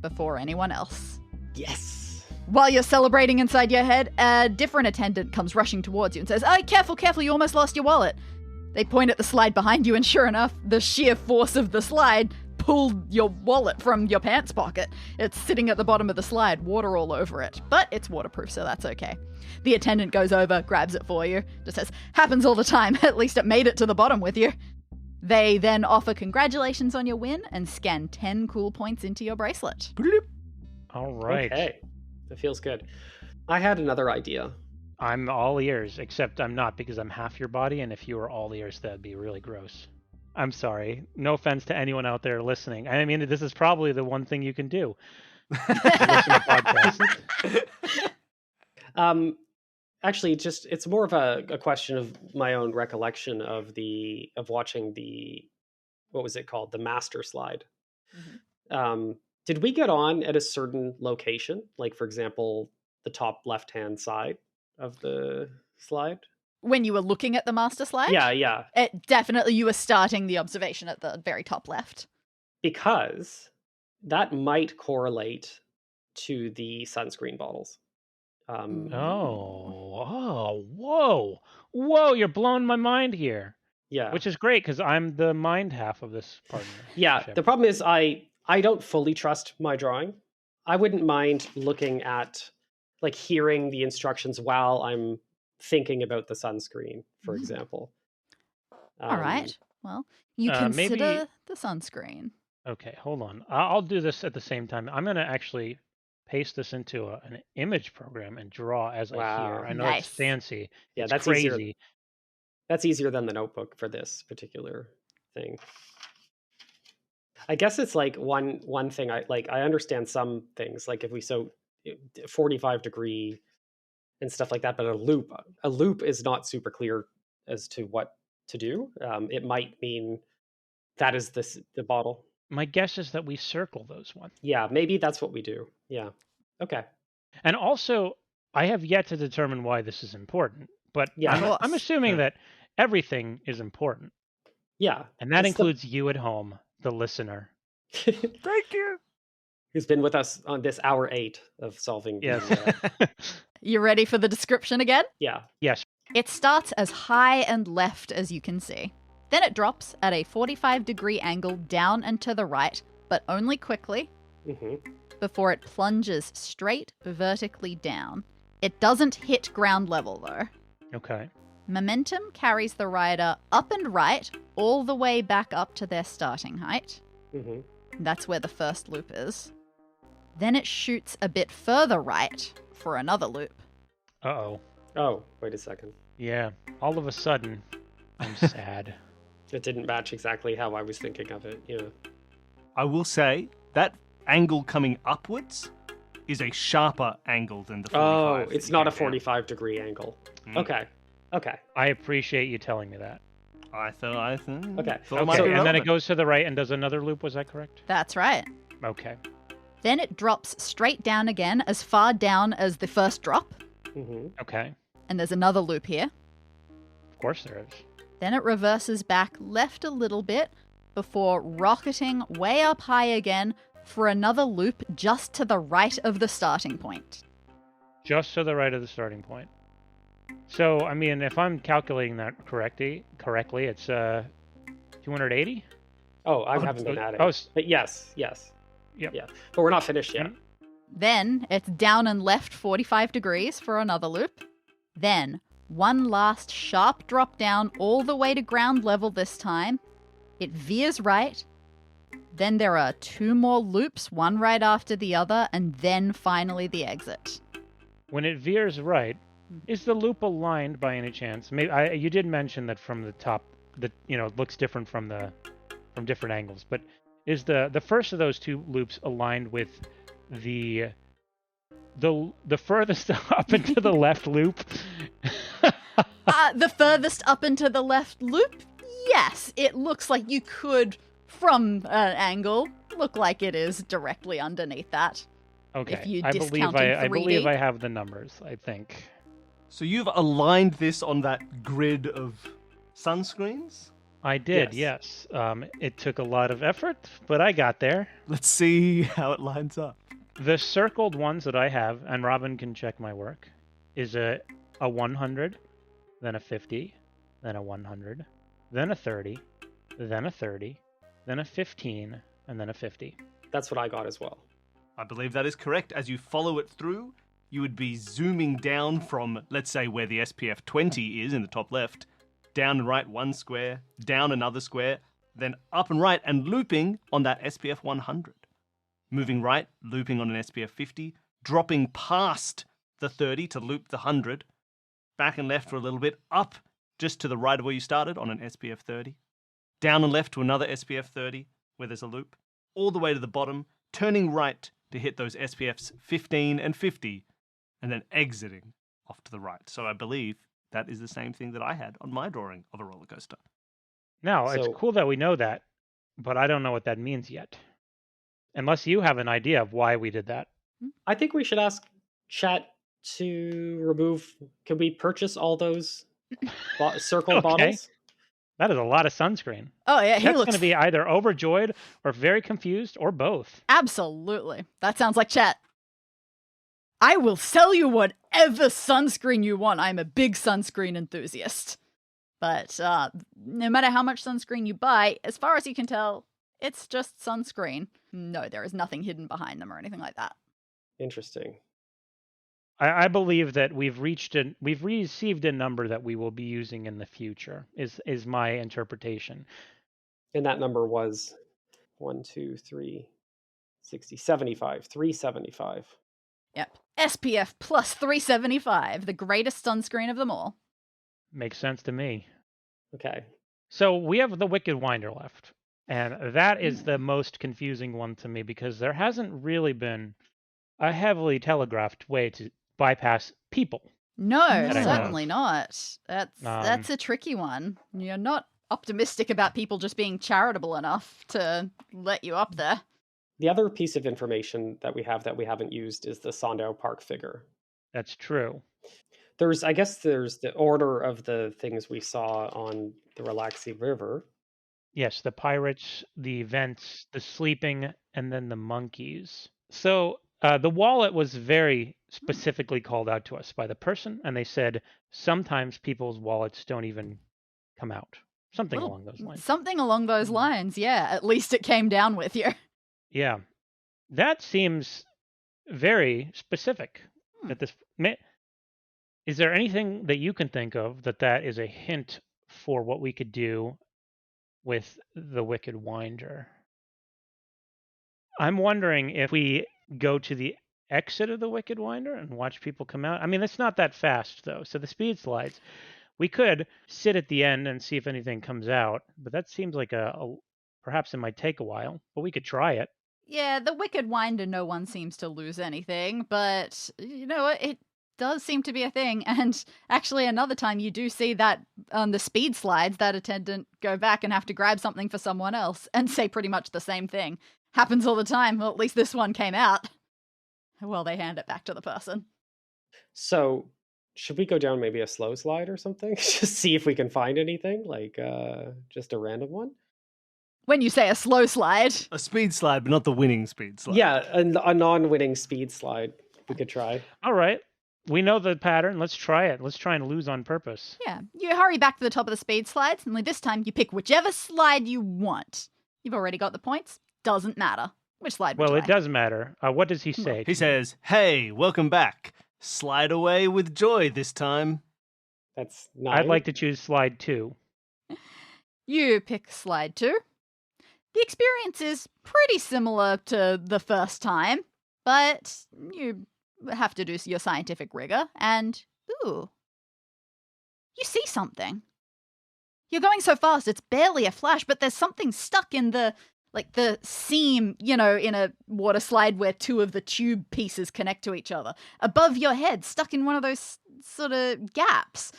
before anyone else. Yes. While you're celebrating inside your head, a different attendant comes rushing towards you and says, "Oh, careful, you almost lost your wallet." They point at the slide behind you, and sure enough, the sheer force of the slide pulled your wallet from your pants pocket. It's sitting at the bottom of the slide, water all over it. But it's waterproof, so that's okay. The attendant goes over, grabs it for you, just says, "Happens all the time, at least it made it to the bottom with you." They then offer congratulations on your win and scan 10 cool points into your bracelet. All right. Okay. That feels good. I had another idea. I'm all ears, except I'm not because I'm half your body, and if you were all ears, that'd be really gross. I'm sorry. No offense to anyone out there listening. I mean, this is probably the one thing you can do. Listen to podcasts. Actually, it's more of a question of my own recollection of watching what was it called? The master slide. Mm-hmm. Did we get on at a certain location? Like, for example, the top left-hand side of the slide? When you were looking at the master slide? Yeah. Definitely you were starting the observation at the very top left. Because that might correlate to the sunscreen bottles. Whoa, you're blowing my mind here. Yeah. Which is great, because I'm the mind half of this partner. Yeah, the problem is I don't fully trust my drawing. I wouldn't mind looking at, like, hearing the instructions while I'm thinking about the sunscreen, for example. All right. Well, you consider the sunscreen. Okay, hold on. I'll do this at the same time. I'm going to actually paste this into an image program and draw as I hear. I know it's fancy. Yeah, it's that's crazy. Easier. That's easier than the notebook for this particular thing. I guess it's like one thing I understand some things, like if we 45-degree and stuff like that, but a loop is not super clear as to what to do. It might mean that is the bottle. My guess is that we circle those ones. Yeah, maybe that's what we do. Yeah. Okay. And also, I have yet to determine why this is important, but yeah, I'm assuming that everything is important. Yeah. And that includes you at home, the listener. Thank you. Who's been with us on this hour 8 of solving. Yes. You ready for the description again? Yeah. Yes. It starts as high and left as you can see. Then it drops at a 45-degree angle down and to the right, but only quickly, before it plunges straight vertically down. It doesn't hit ground level, though. Okay. Momentum carries the rider up and right, all the way back up to their starting height. That's where the first loop is. Then it shoots a bit further right for another loop. Uh-oh. Oh, wait a second. Yeah. All of a sudden, I'm sad. It didn't match exactly how I was thinking of it. Yeah. I will say that angle coming upwards is a sharper angle than the 45. Oh, it's not a 45-degree angle. Okay. I appreciate you telling me that. I thought. Okay. And then it goes to the right and does another loop. Was that correct? That's right. Okay. Then it drops straight down again, as far down as the first drop. Okay. And there's another loop here. Of course there is. Then it reverses back left a little bit before rocketing way up high again for another loop just to the right of the starting point. Just to the right of the starting point. So, I mean, if I'm calculating that correctly, it's 280? Oh, I haven't been at it. Oh, but yes. Yep. Yeah. But we're not finished yet. Then it's down and left 45 degrees for another loop. Then one last sharp drop down all the way to ground level this time. It veers right. Then there are 2 more loops, one right after the other, and then finally the exit. When it veers right, is the loop aligned by any chance? Maybe you did mention that from the top, it looks different from different angles. But is the first of those 2 loops aligned with the The furthest up into the left loop. The furthest up into the left loop? Yes, it looks like you could, from an angle, look like it is directly underneath that. Okay, If you I believe discount in I believe 3D. I have the numbers. I think. So you've aligned this on that grid of sunscreens? I did, yes. It took a lot of effort, but I got there. Let's see how it lines up. The circled ones that I have, and Robin can check my work, is a 100, then a 50, then a 100, then a 30, then a 30, then a 15, and then a 50. That's what I got as well. I believe that is correct. As you follow it through, you would be zooming down from, let's say, where the SPF 20 is in the top left, down and right one square, down another square, then up and right and looping on that SPF 100. Moving right, looping on an SPF 50, dropping past the 30 to loop the 100, back and left for a little bit, up just to the right of where you started on an SPF 30, down and left to another SPF 30 where there's a loop, all the way to the bottom, turning right to hit those SPFs 15 and 50, and then exiting off to the right. So I believe that is the same thing that I had on my drawing of a roller coaster. Now, So- it's cool that we know that, but I don't know what that means yet. Unless you have an idea of why we did that. I think we should ask chat to remove. Can we purchase all those circle Okay. bottles? That is a lot of sunscreen. Oh, yeah, he That's looks going to be either overjoyed or very confused or both. Absolutely. That sounds like chat. I will sell you whatever sunscreen you want. I'm a big sunscreen enthusiast. But no matter how much sunscreen you buy, as far as you can tell, it's just sunscreen. No, there is nothing hidden behind them or anything like that. Interesting. I believe that we've received a number that we will be using in the future, is my interpretation. And that number was 1, 2, 3, 60, 75, 375. Yep. SPF plus 375, the greatest sunscreen of them all. Makes sense to me. Okay. So we have the Wicked Winder left. And that is the most confusing one to me because there hasn't really been a heavily telegraphed way to bypass people. No, I know. certainly not. That's a tricky one. You're not optimistic about people just being charitable enough to let you up there. The other piece of information that we have that we haven't used is the Sandow Park figure. That's true. I guess there's the order of the things we saw on the Relaxi River. Yes, the pirates, the vents, the sleeping, and then the monkeys. So the wallet was very specifically called out to us by the person, and they said sometimes people's wallets don't even come out. Something Well, along those lines. Something along those lines, yeah. At least it came down with you. Yeah, that seems very specific. That this is there anything that you can think of that is a hint for what we could do with the Wicked Winder? I'm wondering if we go to the exit of the Wicked Winder and watch people come out. I mean, it's not that fast though. So the speed slides, we could sit at the end and see if anything comes out, but that seems like perhaps it might take a while, but we could try it. Yeah, the Wicked Winder, no one seems to lose anything, but you know what? It does seem to be a thing. And actually, another time you do see that on the speed slides, that attendant go back and have to grab something for someone else and say pretty much the same thing. Happens all the time. Well, at least this one came out. Well, they hand it back to the person. So should we go down maybe a slow slide or something? Just see if we can find anything, like just a random one? When you say a slow slide. A speed slide, but not the winning speed slide. Yeah, a non-winning speed slide we could try. All right. We know the pattern. Let's try it. Let's try and lose on purpose. Yeah, you hurry back to the top of the speed slides, and this time you pick whichever slide you want. You've already got the points. Doesn't matter. Which slide would Well, you it does matter. What does he say? He says, "Hey, welcome back. Slide away with joy this time." That's 9. I'd like to choose slide 2. You pick slide 2. The experience is pretty similar to the first time, but you have to do your scientific rigor, and ooh, you see something. You're going so fast, it's barely a flash, but there's something stuck in the like the seam, in a water slide where two of the tube pieces connect to each other, above your head, stuck in one of those sort of gaps.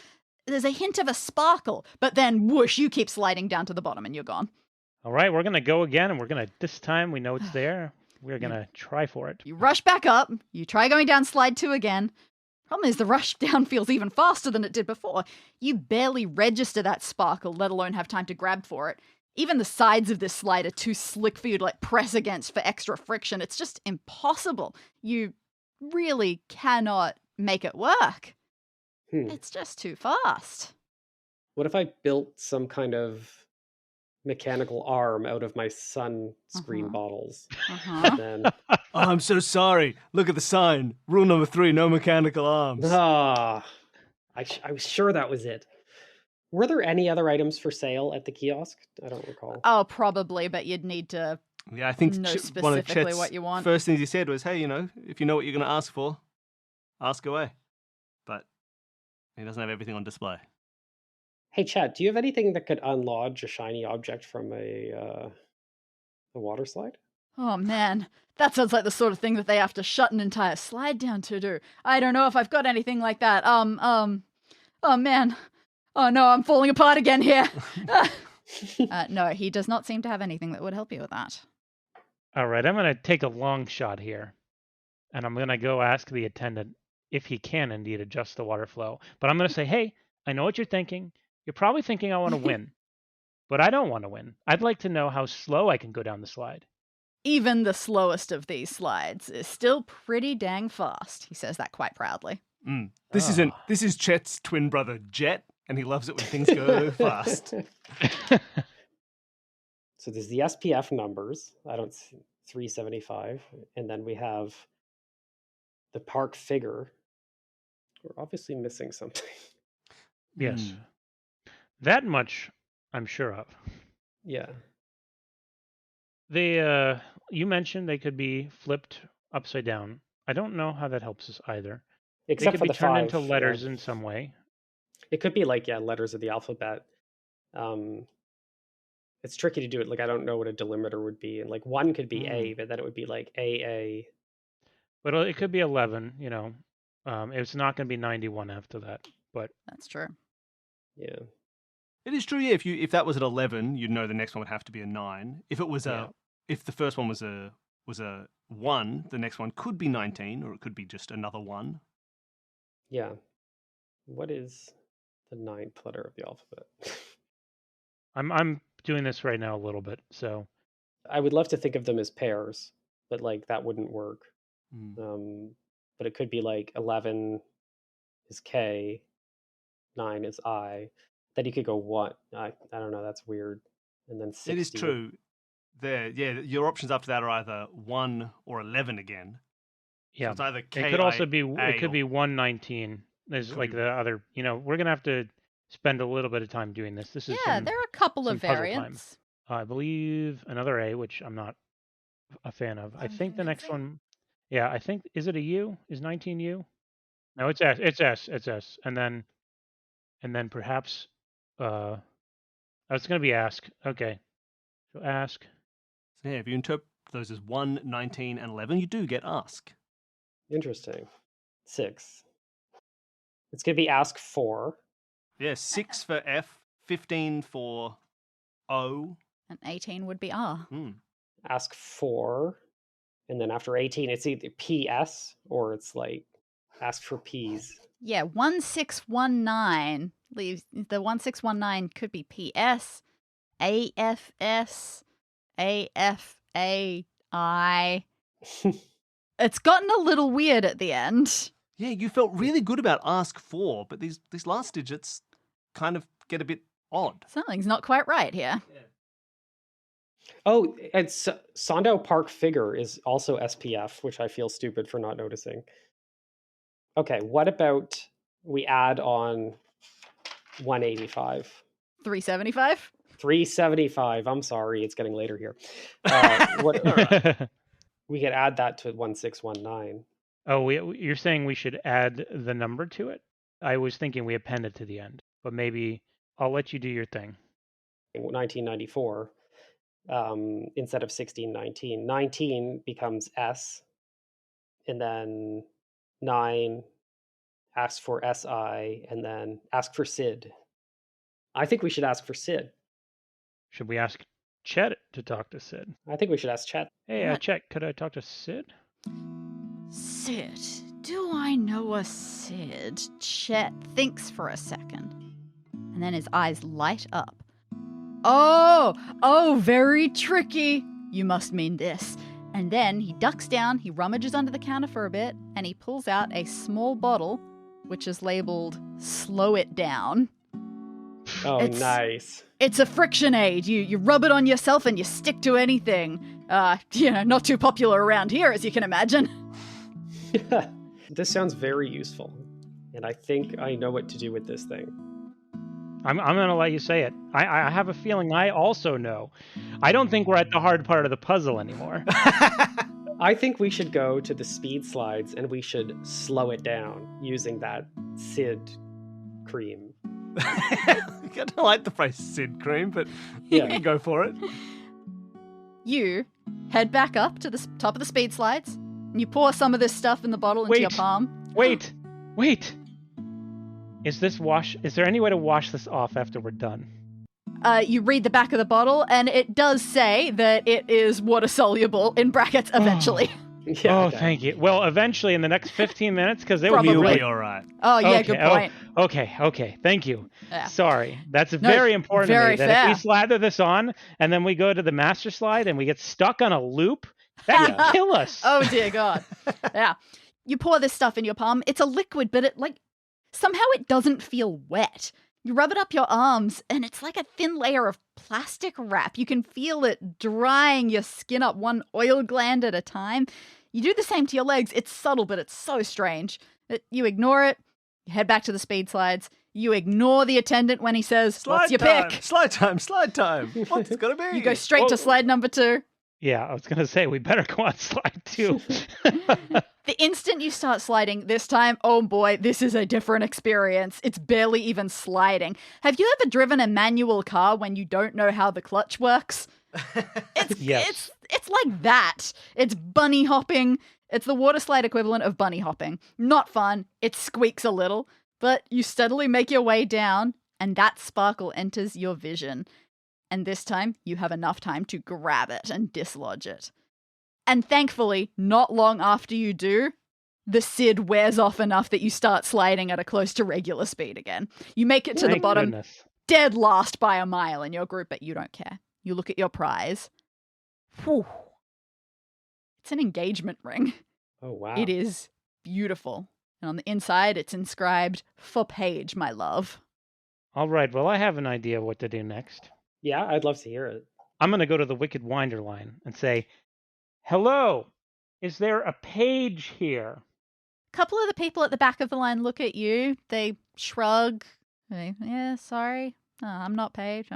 There's a hint of a sparkle, but then whoosh, you keep sliding down to the bottom and you're gone. All right, we're going to go again, and this time we know it's there. We're going to try for it. You rush back up, you try going down slide 2 again. Problem is the rush down feels even faster than it did before. You barely register that sparkle, let alone have time to grab for it. Even the sides of this slide are too slick for you to press against for extra friction. It's just impossible. You really cannot make it work. It's just too fast. What if I built some kind of mechanical arm out of my sunscreen bottles? And then... Oh, I'm so sorry. Look at the sign. Rule number 3, no mechanical arms. I was sure that was it. Were there any other items for sale at the kiosk? I don't recall. Oh, probably, but you'd need to I think know one of specifically Chet's what you want. first things he said was, hey, if you know what you're going to ask for, ask away. But he doesn't have everything on display. Hey, Chet, do you have anything that could unlodge a shiny object from a water slide? Oh, man. That sounds like the sort of thing that they have to shut an entire slide down to do. I don't know if I've got anything like that. Oh, man. Oh, no, I'm falling apart again here. No, he does not seem to have anything that would help you with that. All right, I'm going to take a long shot here, and I'm going to go ask the attendant if he can indeed adjust the water flow. But I'm going to say, hey, I know what you're thinking. You're probably thinking I want to win, but I don't want to win. I'd like to know how slow I can go down the slide. Even the slowest of these slides is still pretty dang fast. He says that quite proudly. This is Chet's twin brother, Jet, and he loves it when things go fast. So there's the SPF numbers. I don't see 375. And then we have the park figure. We're obviously missing something. Yes. That much I'm sure of. Yeah. They, you mentioned they could be flipped upside down. I don't know how that helps us either. Except they for could be the turned 5, into letters yeah. in some way. It could be letters of the alphabet. It's tricky to do it. I don't know what a delimiter would be. And 1 could be A, but then it would be AA. But it could be 11, it's not going to be 91 after that. But that's true. Yeah. It is true, yeah. If that was at 11, you'd know the next one would have to be a 9. If it was if the first one was a 1, the next one could be 19, or it could be just another 1. Yeah. What is the 9th letter of the alphabet? I'm doing this right now a little bit, so I would love to think of them as pairs, but that wouldn't work. But it could be 11 is K, 9 is I. Then you could go what? I don't know. That's weird. And then 60. It is true. Your options after that are either 1 or 11 again. Yeah, so it's either K. It could also be. It could be 119. There's the other. We're gonna have to spend a little bit of time doing this. This is there are a couple of puzzle variants. time. I believe another A, which I'm not a fan of. I think the next one. Yeah, I think is it a U? Is 19 U? No, it's S. It's S. It's S. And then perhaps. Oh, it's gonna be ask. Okay, so ask. So yeah, if you interpret those as 1, 19, and 11, you do get ask. Interesting. 6. It's going to be ask 4. Yeah, 6 for F, 15 for O. And 18 would be R. Ask 4. And then after 18, it's either PS or it's ask for Ps. Yeah, 1619 leaves the 1619 could be PS, AFS, AFAI. It's gotten a little weird at the end. Yeah, you felt really good about ask 4, but these last digits kind of get a bit odd. Something's not quite right here. Yeah. Oh, and Sandow Park figure is also SPF, which I feel stupid for not noticing. Okay, what about we add on 185? 375? 375. I'm sorry, it's getting later here. We could add that to 1619. Oh, you're saying we should add the number to it? I was thinking we append it to the end, but maybe I'll let you do your thing. 1994. instead of 16, 19. 19 becomes S, and then 9 asks for SI, and then ask for Sid. I think we should ask for Sid. Should we ask Chet to talk to Sid? I think we should ask Chet. Hey, What? Chet, could I talk to Sid? Sid. Do I know a Sid? Chet thinks for a second. And then his eyes light up. Oh, very tricky. You must mean this. And then he ducks down, he rummages under the counter for a bit, and he pulls out a small bottle, which is labeled Slow It Down. Oh, It's- nice. It's a friction aid. You rub it on yourself and you stick to anything. Not too popular around here, as you can imagine. This sounds very useful, and I think I know what to do with this thing. I'm going to let you say it. I have a feeling I also know. I don't think we're at the hard part of the puzzle anymore. I think we should go to the speed slides and we should slow it down using that Sid cream. I don't like the phrase Sid cream, but you Yeah. can go for it. You head back up to the top of the speed slides, and you pour some of this stuff in the bottle into your Wait. palm. Wait. Is there any way to wash this off after we're done? You read the back of the bottle, and it does say that it is water soluble, in brackets, eventually. Yeah, Oh, okay. thank you. Well, eventually in the next 15 minutes, because it would be Probably. You'll really... be all right. Oh, yeah, Okay, good oh, point. Okay, thank you. Yeah. Sorry. That's No, very important to very me, that if we fair. slather this on, and then we go to the master slide, and we get stuck on a loop, that Yeah. could kill us. Oh, dear God. Yeah. You pour this stuff in your palm. It's a liquid, but somehow it doesn't feel wet. You rub it up your arms, and it's like a thin layer of plastic wrap. You can feel it drying your skin up one oil gland at a time. You do the same to your legs. It's subtle, but it's so strange. You ignore it. You head back to the speed slides. You ignore the attendant when he says, "What's your time, pick?" Slide time. What's it gonna be? You go straight to Whoa. slide number 2. Yeah, I was going to say, we better go on slide 2. The instant you start sliding this time, oh boy, this is a different experience. It's barely even sliding. Have you ever driven a manual car when you don't know how the clutch works? Yes. It's like that. It's bunny hopping. It's the water slide equivalent of bunny hopping. Not fun. It squeaks a little, but you steadily make your way down, and that sparkle enters your vision. And this time, you have enough time to grab it and dislodge it. And thankfully, not long after you do, the Sid wears off enough that you start sliding at a close to regular speed again. You make it to the Thank bottom, goodness. dead last by a mile in your group, but you don't care. You look at your prize. Whew. It's an engagement ring. Oh, wow. It is beautiful. And on the inside, it's inscribed, "For Paige, my love." All right, well, I have an idea of what to do next. Yeah, I'd love to hear it. I'm going to go to the Wicked Winder line and say, "Hello, is there a page here?" A couple of the people at the back of the line look at you. They shrug. Yeah, sorry. I'm not Paige.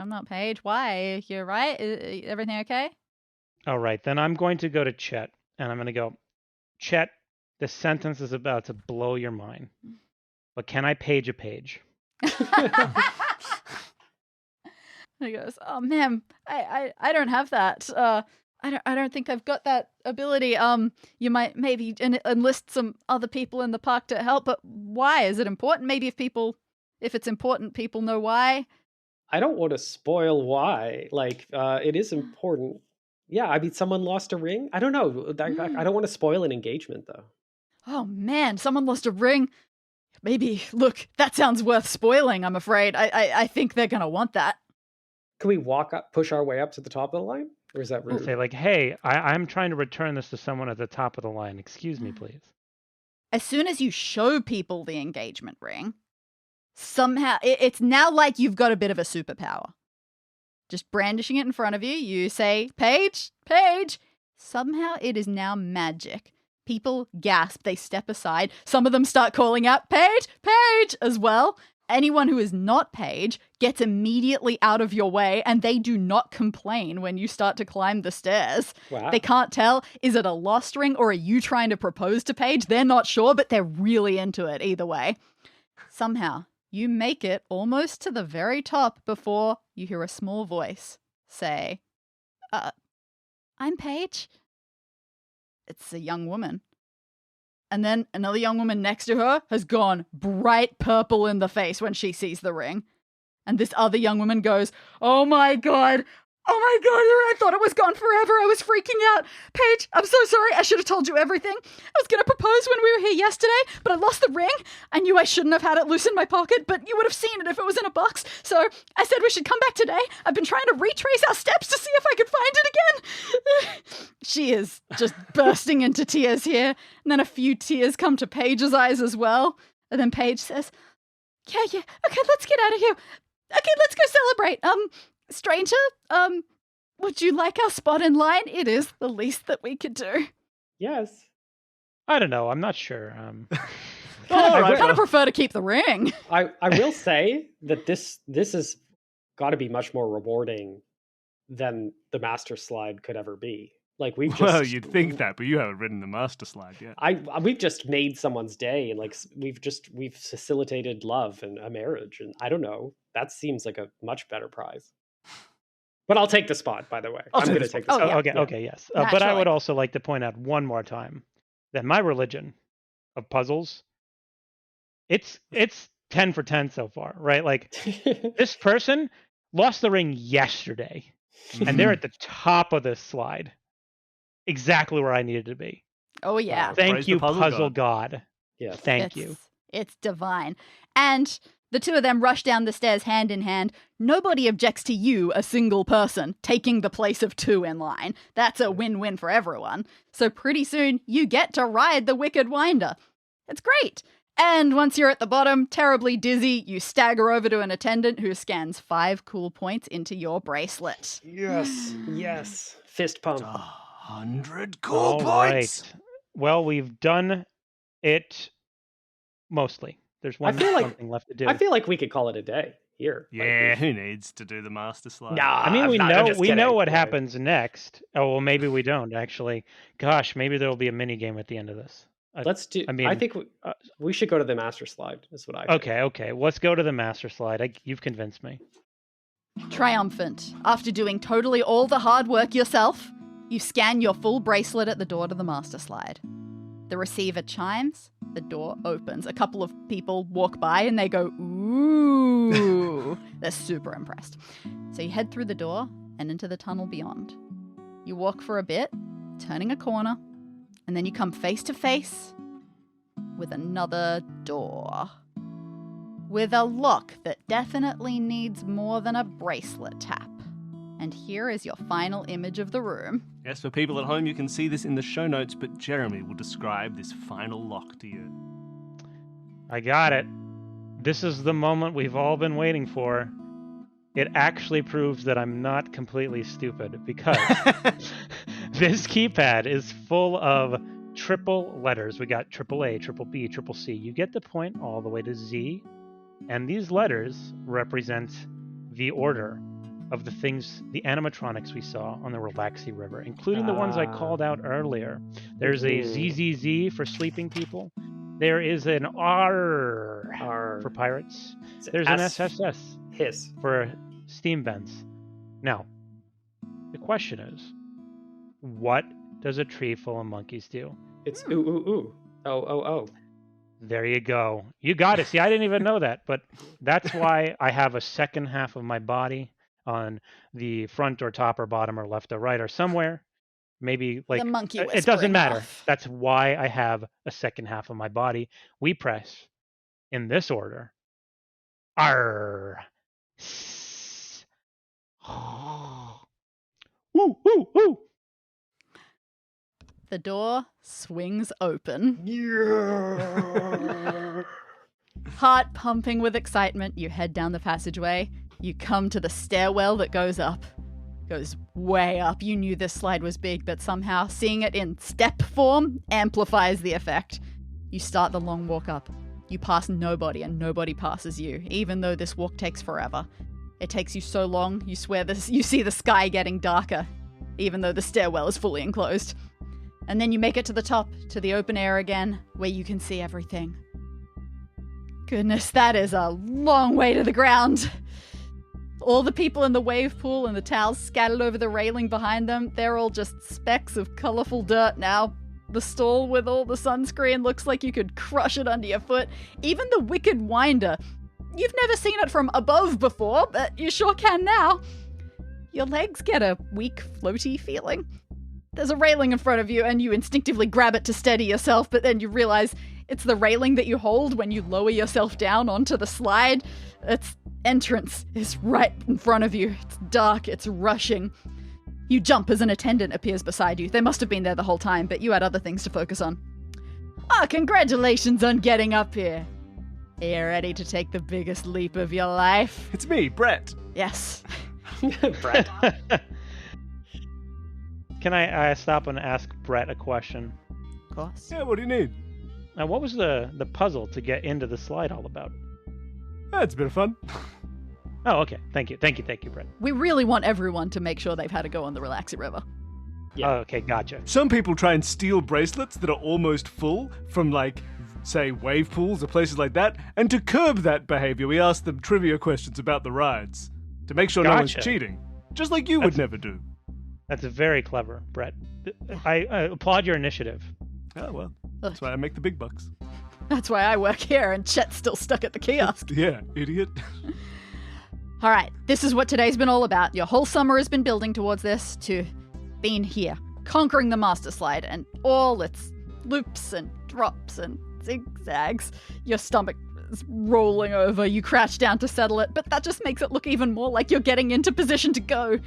Why? You're right. Everything okay? All right, then I'm going to go to Chet, and I'm going to go, "Chet, this sentence is about to blow your mind, but can I page a page?" He goes, "Oh, ma'am, I don't have that. I don't think I've got that ability. You might maybe enlist some other people in the park to help, but why? Is it important? Maybe if it's important, people know why." I don't want to spoil why. It is important. Yeah, I mean, someone lost a ring. I don't know. I don't want to spoil an engagement, though. Oh man, someone lost a ring. Maybe, look, that sounds worth spoiling, I'm afraid. I think they're gonna want that. Can we push our way up to the top of the line? Or is that I'll rude? say, like, "Hey, I'm trying to return this to someone at the top of the line. Excuse me, please." As soon as you show people the engagement ring, somehow it's now like you've got a bit of a superpower. Just brandishing it in front of you, you say, "Paige, Paige." Somehow it is now magic. People gasp, they step aside. Some of them start calling out, "Paige, Paige," as well. Anyone who is not Paige gets immediately out of your way, and they do not complain when you start to climb the stairs. Wow. They can't tell, is it a lost ring or are you trying to propose to Paige? They're not sure, but they're really into it either way. Somehow, you make it almost to the very top before you hear a small voice say, I'm Paige. It's a young woman. And then another young woman next to her has gone bright purple in the face when she sees the ring. And this other young woman goes, oh my God, I thought it was gone forever. I was freaking out. Paige, I'm so sorry. I should have told you everything. I was going to propose when we were here yesterday, but I lost the ring. I knew I shouldn't have had it loose in my pocket, but you would have seen it if it was in a box. So I said we should come back today. I've been trying to retrace our steps to see if I could find it again. She is just bursting into tears here. And then a few tears come to Paige's eyes as well. And then Paige says, yeah. Okay, let's get out of here. Okay, let's go celebrate. Stranger, would you like our spot in line? It is the least that we could do. Yes. I don't know. I'm not sure. I kind of prefer to keep the ring. I will say that this has got to be much more rewarding than the master slide could ever be. Like Well, you'd think that, but you haven't ridden the master slide yet. We've just made someone's day, and like we've facilitated love and a marriage, and I don't know. That seems like a much better prize. But I'll take the spot, by the way. I'm going to take the spot. Okay, yes. But I would also like to point out one more time that my religion of puzzles, it's 10 for 10 so far, right? Like, this person lost the ring yesterday, and they're at the top of this slide. Exactly where I needed to be. Oh, yeah. Thank you, puzzle god. Yeah. Thank you. It's divine. And the two of them rush down the stairs hand in hand. Nobody objects to you, a single person, taking the place of two in line. That's a win-win for everyone. So pretty soon, you get to ride the Wicked Winder. It's great. And once you're at the bottom, terribly dizzy, you stagger over to an attendant who scans 5 cool points into your bracelet. Yes. Fist pump. 100 cool All points. right. Well, we've done it mostly. There's something left to do. I feel like we could call it a day here. Yeah, who needs to do the master slide? Nah, I mean, I'm we know what kidding. happens next. Oh, well, maybe we don't actually. Gosh, maybe there will be a mini game at the end of this. Let's do. I think we should go to the master slide. Is what I think. Okay. Let's go to the master slide. You've convinced me. Triumphant. After doing totally all the hard work yourself, you scan your full bracelet at the door to the master slide. The receiver chimes, the door opens. A couple of people walk by and they go, ooh. They're super impressed. So you head through the door and into the tunnel beyond. You walk for a bit, turning a corner, and then you come face to face with another door. With a lock that definitely needs more than a bracelet tap. And here is your final image of the room. Yes, for people at home, you can see this in the show notes, but Jeremy will describe this final lock to you. I got it. This is the moment we've all been waiting for. It actually proves that I'm not completely stupid, because this keypad is full of triple letters. We got triple A, triple B, triple C. You get the point all the way to Z, and these letters represent the order of the things, the animatronics we saw on the Relaxi River, including the ones I called out earlier. There's a ZZZ for sleeping people. There is an R for pirates. There's an SSS Hiss for steam vents. Now, the question is, what does a tree full of monkeys do? It's ooh, ooh, ooh. Oh. There you go. You got it. See, I didn't even know that, but that's why I have a second half of my body on the front or top or bottom or left or right or somewhere. Maybe like the monkey it doesn't matter. off. That's why I have a second half of my body. We press in this order. R. Woo, woo, woo. The door swings open. Yeah. Heart pumping with excitement, you head down the passageway. You come to the stairwell that goes up. Goes way up. You knew this slide was big, but somehow seeing it in step form amplifies the effect. You start the long walk up. You pass nobody and nobody passes you, even though this walk takes forever. It takes you so long, you swear you see the sky getting darker, even though the stairwell is fully enclosed. And then you make it to the top, to the open air again, where you can see everything. Goodness, that is a long way to the ground. All the people in the wave pool and the towels scattered over the railing behind them, they're all just specks of colourful dirt now. The stall with all the sunscreen looks like you could crush it under your foot. Even the wicked winder. You've never seen it from above before, but you sure can now. Your legs get a weak, floaty feeling. There's a railing in front of you, and you instinctively grab it to steady yourself, but then you realize it's the railing that you hold when you lower yourself down onto the slide. Its entrance is right in front of you. It's dark, it's rushing. You jump as an attendant appears beside you. They must have been there the whole time, but you had other things to focus on. Congratulations on getting up here. Are you ready to take the biggest leap of your life? It's me, Brett. Yes. Brett. Can I stop and ask Brett a question? Of course. Yeah, what do you need? Now, what was the puzzle to get into the slide all about? It's a bit of fun. Oh, okay. Thank you, Brett. We really want everyone to make sure they've had a go on the Relaxi River. Yeah. Oh, okay, gotcha. Some people try and steal bracelets that are almost full from, like, say, wave pools or places like that, and to curb that behavior, we ask them trivia questions about the rides to make sure no one's Gotcha. cheating, just like you would never do. That's very clever, Brett. I applaud your initiative. Oh, well, that's why I make the big bucks. That's why I work here and Chet's still stuck at the kiosk. Yeah, idiot. All right, this is what today's been all about. Your whole summer has been building towards this, to being here, conquering the Master Slide and all its loops and drops and zigzags. Your stomach is rolling over. You crouch down to settle it, but that just makes it look even more like you're getting into position to go.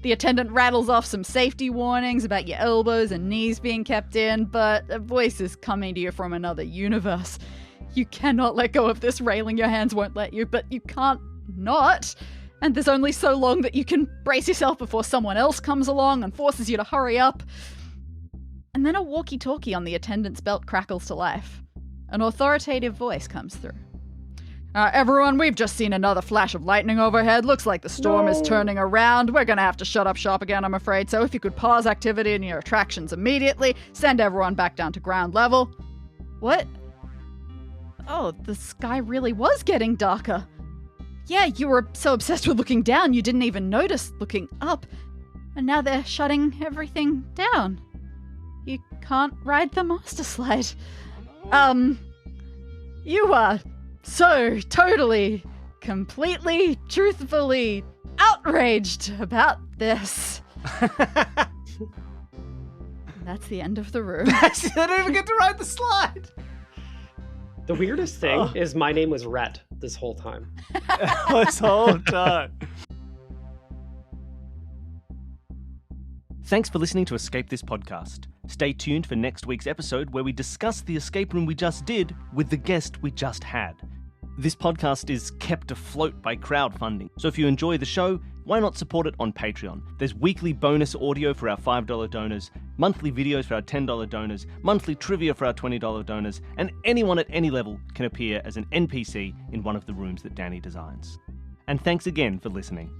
The attendant rattles off some safety warnings about your elbows and knees being kept in, but a voice is coming to you from another universe. You cannot let go of this railing. Your hands won't let you, but you can't not. And there's only so long that you can brace yourself before someone else comes along and forces you to hurry up. And then a walkie-talkie on the attendant's belt crackles to life. An authoritative voice comes through. Everyone, we've just seen another flash of lightning overhead. Looks like the storm is turning around. We're going to have to shut up shop again, I'm afraid. So if you could pause activity in your attractions immediately, send everyone back down to ground level. What? Oh, the sky really was getting darker. Yeah, you were so obsessed with looking down, you didn't even notice looking up. And now they're shutting everything down. You can't ride the Master Slide. You are so totally, completely, truthfully outraged about this. That's the end of the room. I don't even get to ride the slide. The weirdest thing is my name was Rhett this whole time. This whole time. Thanks for listening to Escape This Podcast. Stay tuned for next week's episode where we discuss the escape room we just did with the guest we just had. This podcast is kept afloat by crowdfunding, so if you enjoy the show, why not support it on Patreon? There's weekly bonus audio for our $5 donors, monthly videos for our $10 donors, monthly trivia for our $20 donors, and anyone at any level can appear as an NPC in one of the rooms that Danny designs. And thanks again for listening.